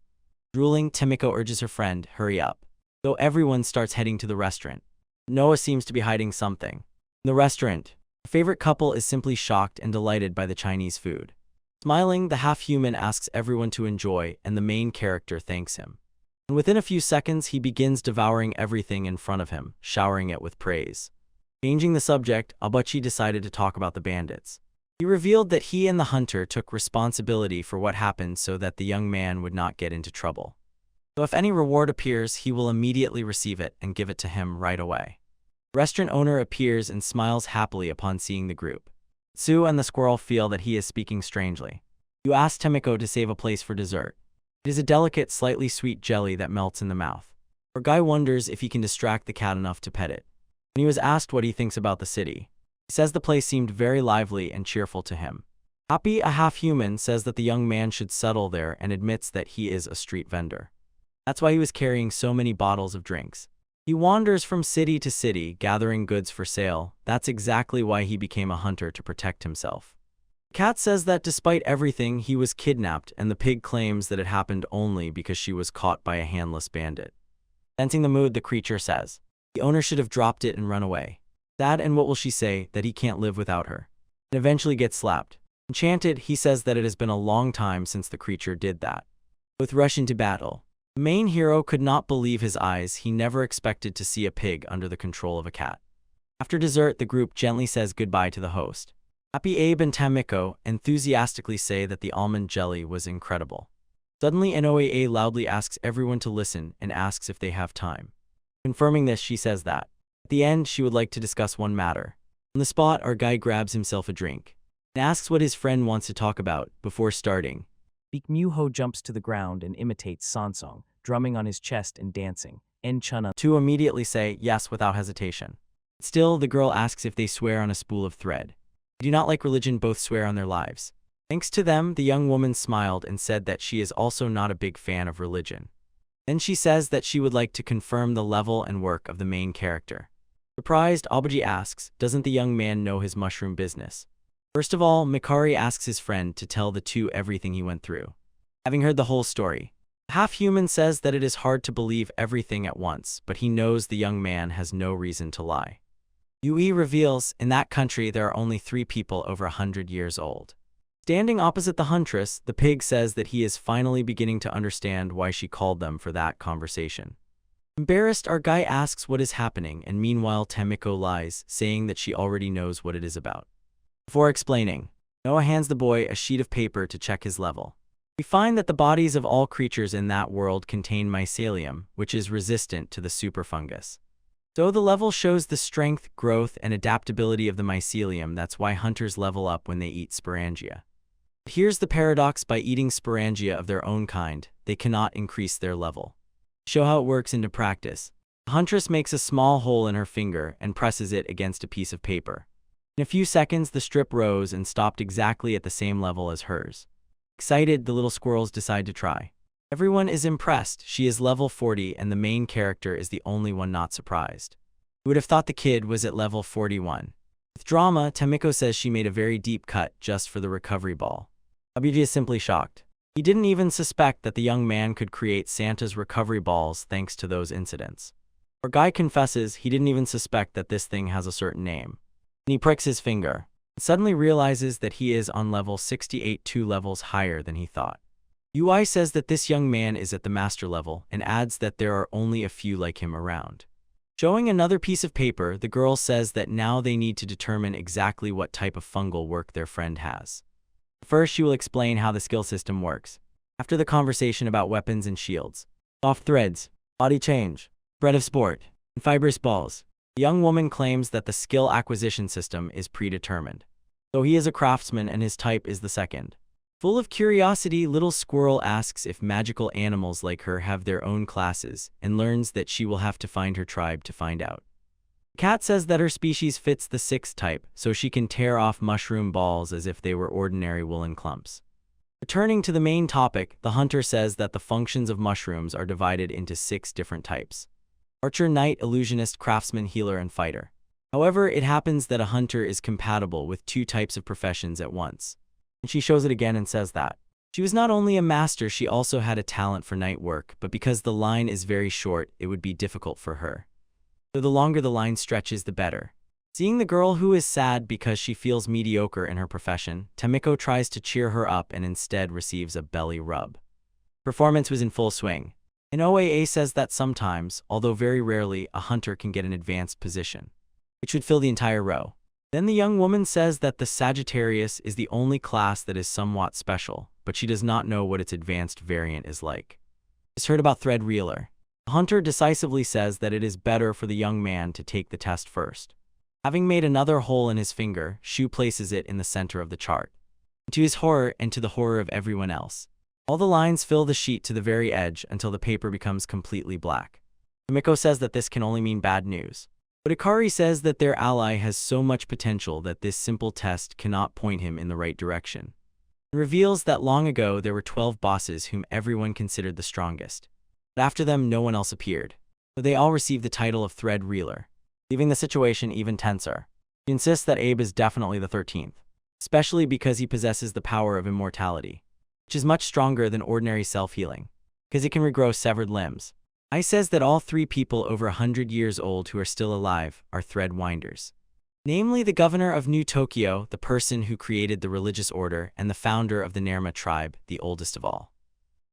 Drooling, Tamiko urges her friend, "Hurry up." Though everyone starts heading to the restaurant. Noah seems to be hiding something. In the restaurant, the favorite couple is simply shocked and delighted by the Chinese food. Smiling, the half-human asks everyone to enjoy, and the main character thanks him. And within a few seconds, he begins devouring everything in front of him, showering it with praise. Changing the subject, Abachi decided to talk about the bandits. He revealed that he and the hunter took responsibility for what happened so that the young man would not get into trouble. So if any reward appears, he will immediately receive it and give it to him right away. The restaurant owner appears and smiles happily upon seeing the group. Sue and the squirrel feel that he is speaking strangely. You ask Tamiko to save a place for dessert. It is a delicate, slightly sweet jelly that melts in the mouth. Our guy wonders if he can distract the cat enough to pet it. When he was asked what he thinks about the city, he says the place seemed very lively and cheerful to him. Happy, a half-human, says that the young man should settle there and admits that he is a street vendor. That's why he was carrying so many bottles of drinks. He wanders from city to city, gathering goods for sale. That's exactly why he became a hunter, to protect himself. The cat says that despite everything, he was kidnapped, and the pig claims that it happened only because she was caught by a handless bandit. Sensing the mood, the creature says the owner should have dropped it and run away. Sad, and what will she say? That he can't live without her. And eventually gets slapped. Enchanted, he says that it has been a long time since the creature did that. Both rush into battle. The main hero could not believe his eyes. He never expected to see a pig under the control of a cat. After dessert, the group gently says goodbye to the host. Happy, Abe and Tamiko enthusiastically say that the almond jelly was incredible. Suddenly, Noa loudly asks everyone to listen and asks if they have time. Confirming this, she says that at the end, she would like to discuss one matter. On the spot, our guy grabs himself a drink and asks what his friend wants to talk about. Before starting, Big Myuho jumps to the ground and imitates Sansong, drumming on his chest and dancing. Chuna two immediately say yes without hesitation. Still, the girl asks if they swear on a spool of thread. They do not like religion, both swear on their lives. Thanks to them, the young woman smiled and said that she is also not a big fan of religion. Then she says that she would like to confirm the level and work of the main character. Surprised, Abaji asks, doesn't the young man know his mushroom business? First of all, Mikari asks his friend to tell the two everything he went through. Having heard the whole story, the half-human says that it is hard to believe everything at once, but he knows the young man has no reason to lie. Yui reveals, in that country there are only 3 people over 100 years old. Standing opposite the huntress, the pig says that he is finally beginning to understand why she called them for that conversation. Embarrassed, our guy asks what is happening, and meanwhile Tamiko lies, saying that she already knows what it is about. Before explaining, Noah hands the boy a sheet of paper to check his level. We find that the bodies of all creatures in that world contain mycelium, which is resistant to the super fungus. So the level shows the strength, growth, and adaptability of the mycelium. That's why hunters level up when they eat sporangia. But here's the paradox: by eating sporangia of their own kind, they cannot increase their level. Show how it works into practice. The huntress makes a small hole in her finger and presses it against a piece of paper. In a few seconds, the strip rose and stopped exactly at the same level as hers. Excited, the little squirrels decide to try. Everyone is impressed. She is level 40 and the main character is the only one not surprised. Who would have thought the kid was at level 41? With drama, Tamiko says she made a very deep cut just for the recovery ball. Abuji is simply shocked. He didn't even suspect that the young man could create Santa's recovery balls thanks to those incidents. Our guy confesses he didn't even suspect that this thing has a certain name. And he pricks his finger and suddenly realizes that he is on level 68, 2 levels higher than he thought. UI says that this young man is at the master level and adds that there are only a few like him around. Showing another piece of paper, the girl says that now they need to determine exactly what type of fungal work their friend has. First, she will explain how the skill system works. After the conversation about weapons and shields, soft threads, body change, bread of sport, and fibrous balls, the young woman claims that the skill acquisition system is predetermined. So he is a craftsman and his type is the second. Full of curiosity, little squirrel asks if magical animals like her have their own classes and learns that she will have to find her tribe to find out. Cat says that her species fits the 6th type, so she can tear off mushroom balls as if they were ordinary woolen clumps. Returning to the main topic, the hunter says that the functions of mushrooms are divided into 6 different types: archer, knight, illusionist, craftsman, healer, and fighter. However, it happens that a hunter is compatible with 2 types of professions at once. And she shows it again and says that she was not only a master, she also had a talent for night work, but because the line is very short, it would be difficult for her. So the longer the line stretches, the better. Seeing the girl who is sad because she feels mediocre in her profession, Tamiko tries to cheer her up and instead receives a belly rub. Performance was in full swing. And OAA says that sometimes, although very rarely, a hunter can get an advanced position, which would fill the entire row. Then the young woman says that the Sagittarius is the only class that is somewhat special, but she does not know what its advanced variant is like. She's heard about Thread Reeler. The hunter decisively says that it is better for the young man to take the test first. Having made another hole in his finger, Shu places it in the center of the chart. To his horror and to the horror of everyone else, all the lines fill the sheet to the very edge until the paper becomes completely black. Tamiko says that this can only mean bad news. But Ikari says that their ally has so much potential that this simple test cannot point him in the right direction. It reveals that long ago there were 12 bosses whom everyone considered the strongest. But after them no one else appeared, so they all received the title of Thread Reeler, leaving the situation even tenser. She insists that Abe is definitely the 13th, especially because he possesses the power of immortality, which is much stronger than ordinary self-healing, because it can regrow severed limbs. I says that all 3 people over 100 years old who are still alive are thread winders. Namely the governor of New Tokyo, the person who created the religious order, and the founder of the Nerma tribe, the oldest of all.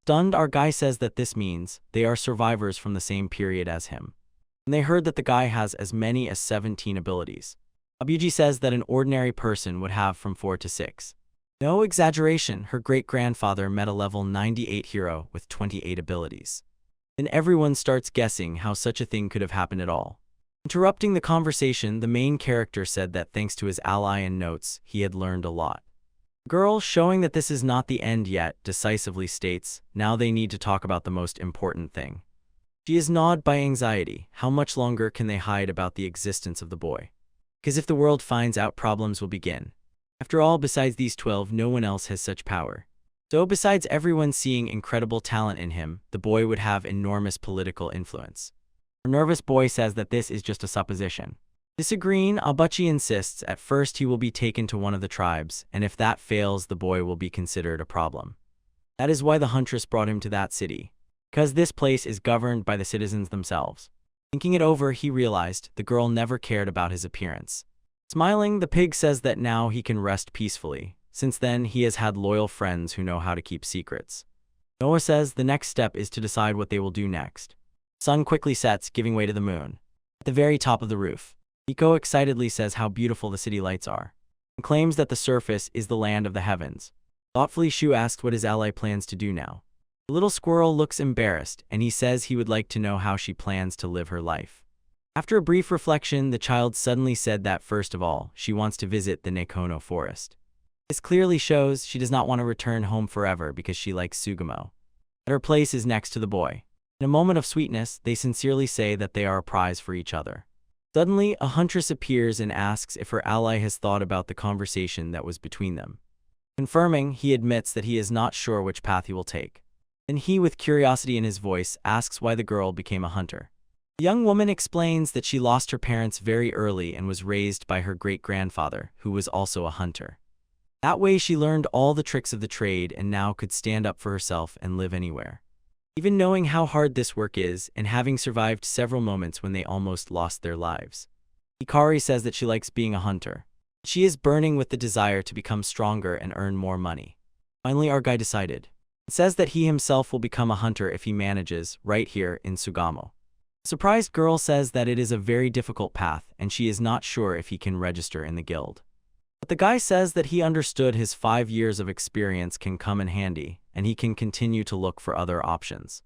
Stunned, our guy says that this means they are survivors from the same period as him. And they heard that the guy has as many as 17 abilities. Abuji says that an ordinary person would have from 4 to 6. No exaggeration, her great-grandfather met a level 98 hero with 28 abilities. Then everyone starts guessing how such a thing could have happened at all. Interrupting the conversation, the main character said that thanks to his ally and notes, he had learned a lot. The girl, showing that this is not the end yet, decisively states, now they need to talk about the most important thing. She is gnawed by anxiety. How much longer can they hide about the existence of the boy? Because if the world finds out, problems will begin. After all, besides these 12, no one else has such power. So besides everyone seeing incredible talent in him, the boy would have enormous political influence. A nervous boy says that this is just a supposition. Disagreeing, Abuchi insists at first he will be taken to one of the tribes, and if that fails, the boy will be considered a problem. That is why the huntress brought him to that city, because this place is governed by the citizens themselves. Thinking it over, he realized the girl never cared about his appearance. Smiling, the pig says that now he can rest peacefully. Since then, he has had loyal friends who know how to keep secrets. Noah says the next step is to decide what they will do next. Sun quickly sets, giving way to the moon. At the very top of the roof, Iko excitedly says how beautiful the city lights are, and claims that the surface is the land of the heavens. Thoughtfully, Shu asks what his ally plans to do now. The little squirrel looks embarrassed, and he says he would like to know how she plans to live her life. After a brief reflection, the child suddenly said that first of all, she wants to visit the Nekono forest. This clearly shows she does not want to return home forever because she likes Sugamo. That her place is next to the boy. In a moment of sweetness, they sincerely say that they are a prize for each other. Suddenly, a huntress appears and asks if her ally has thought about the conversation that was between them. Confirming, he admits that he is not sure which path he will take. Then he, with curiosity in his voice, asks why the girl became a hunter. The young woman explains that she lost her parents very early and was raised by her great-grandfather, who was also a hunter. That way she learned all the tricks of the trade and now could stand up for herself and live anywhere. Even knowing how hard this work is and having survived several moments when they almost lost their lives. Ikari says that she likes being a hunter. She is burning with the desire to become stronger and earn more money. Finally, our guy decided. It says that he himself will become a hunter if he manages, right here in Sugamo. The surprised girl says that it is a very difficult path and she is not sure if he can register in the guild. But the guy says that he understood his 5 years of experience can come in handy, and he can continue to look for other options.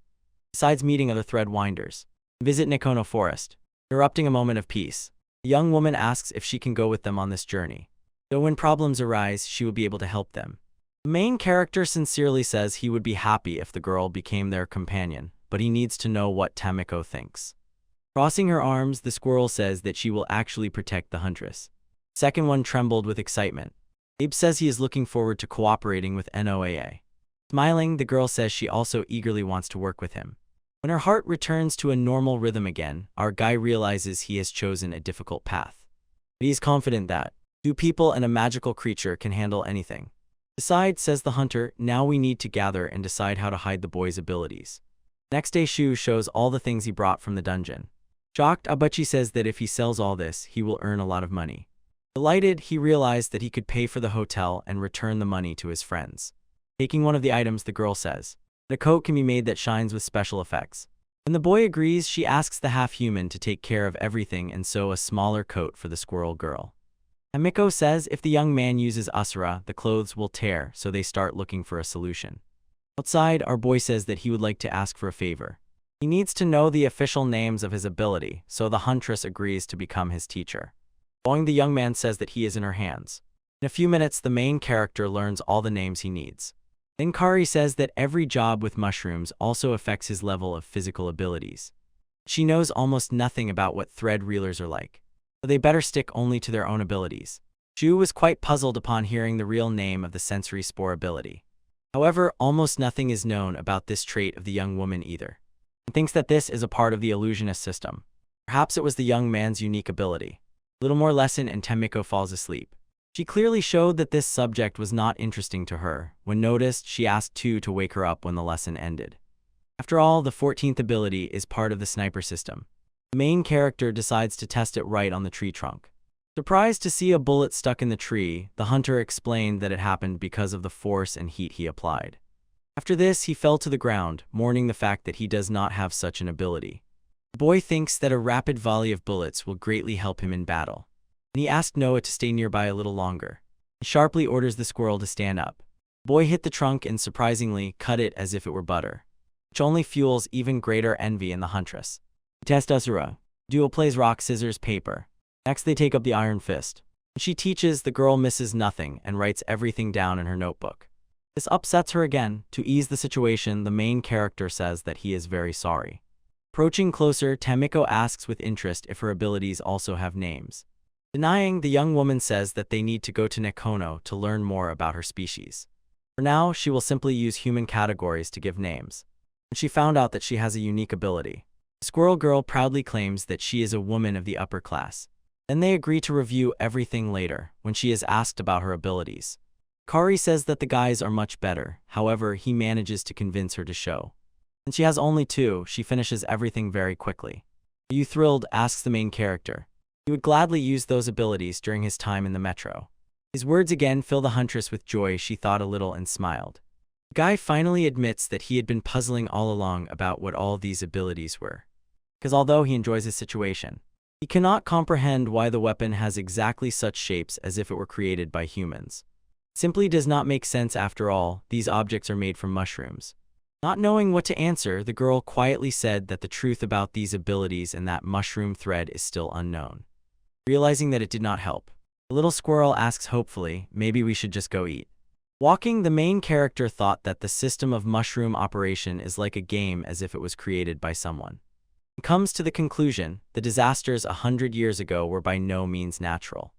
Besides meeting other thread winders, visit Nekono Forest. Interrupting a moment of peace, the young woman asks if she can go with them on this journey. So when problems arise, she will be able to help them. The main character sincerely says he would be happy if the girl became their companion, but he needs to know what Tamiko thinks. Crossing her arms, the squirrel says that she will actually protect the huntress. Second one trembled with excitement. Abe says he is looking forward to cooperating with NOAA. Smiling, the girl says she also eagerly wants to work with him. When her heart returns to a normal rhythm again, our guy realizes he has chosen a difficult path. But he is confident that 2 people and a magical creature can handle anything. Decide, says the hunter, now we need to gather and decide how to hide the boy's abilities. Next day, Shu shows all the things he brought from the dungeon. Shocked, Abuchi says that if he sells all this, he will earn a lot of money. Delighted, he realized that he could pay for the hotel and return the money to his friends. Taking one of the items, the girl says, "The coat can be made that shines with special effects." When the boy agrees, she asks the half-human to take care of everything and sew a smaller coat for the squirrel girl. Tamiko says if the young man uses Asura, the clothes will tear, so they start looking for a solution. Outside, our boy says that he would like to ask for a favor. He needs to know the official names of his ability, so the huntress agrees to become his teacher. Going, the young man says that he is in her hands. In a few minutes, the main character learns all the names he needs. Then Kari says that every job with mushrooms also affects his level of physical abilities. She knows almost nothing about what thread reelers are like, so they better stick only to their own abilities. Ju was quite puzzled upon hearing the real name of the sensory spore ability. However, almost nothing is known about this trait of the young woman either, and thinks that this is a part of the illusionist system. Perhaps it was the young man's unique ability. A little more lesson and Tamiko falls asleep. She clearly showed that this subject was not interesting to her. When noticed, she asked Tu to wake her up when the lesson ended. After all, the 14th ability is part of the sniper system. The main character decides to test it right on the tree trunk. Surprised to see a bullet stuck in the tree, the hunter explained that it happened because of the force and heat he applied. After this, he fell to the ground, mourning the fact that he does not have such an ability. The boy thinks that a rapid volley of bullets will greatly help him in battle, and he asked Noah to stay nearby a little longer. He sharply orders the squirrel to stand up. The boy hit the trunk and surprisingly cut it as if it were butter, which only fuels even greater envy in the huntress. Test Asura. Duo plays rock, scissors, paper. Next, they take up the iron fist. When she teaches, the girl misses nothing and writes everything down in her notebook. This upsets her again. To ease the situation, the main character says that he is very sorry. Approaching closer, Tamiko asks with interest if her abilities also have names. Denying, the young woman says that they need to go to Nekono to learn more about her species. For now, she will simply use human categories to give names. And she found out that she has a unique ability. The squirrel girl proudly claims that she is a woman of the upper class. Then they agree to review everything later, when she is asked about her abilities. Kari says that the guys are much better, however, he manages to convince her to show. Since she has only 2, she finishes everything very quickly. Are you thrilled? Asks the main character. He would gladly use those abilities during his time in the metro. His words again fill the huntress with joy. She thought a little and smiled. The guy finally admits that he had been puzzling all along about what all these abilities were. Because although he enjoys his situation, he cannot comprehend why the weapon has exactly such shapes as if it were created by humans. It simply does not make sense after all. These objects are made from mushrooms. Not knowing what to answer, the girl quietly said that the truth about these abilities and that mushroom thread is still unknown. Realizing that it did not help, the little squirrel asks hopefully, maybe we should just go eat. Walking, the main character thought that the system of mushroom operation is like a game as if it was created by someone. He comes to the conclusion the disasters 100 years ago were by no means natural.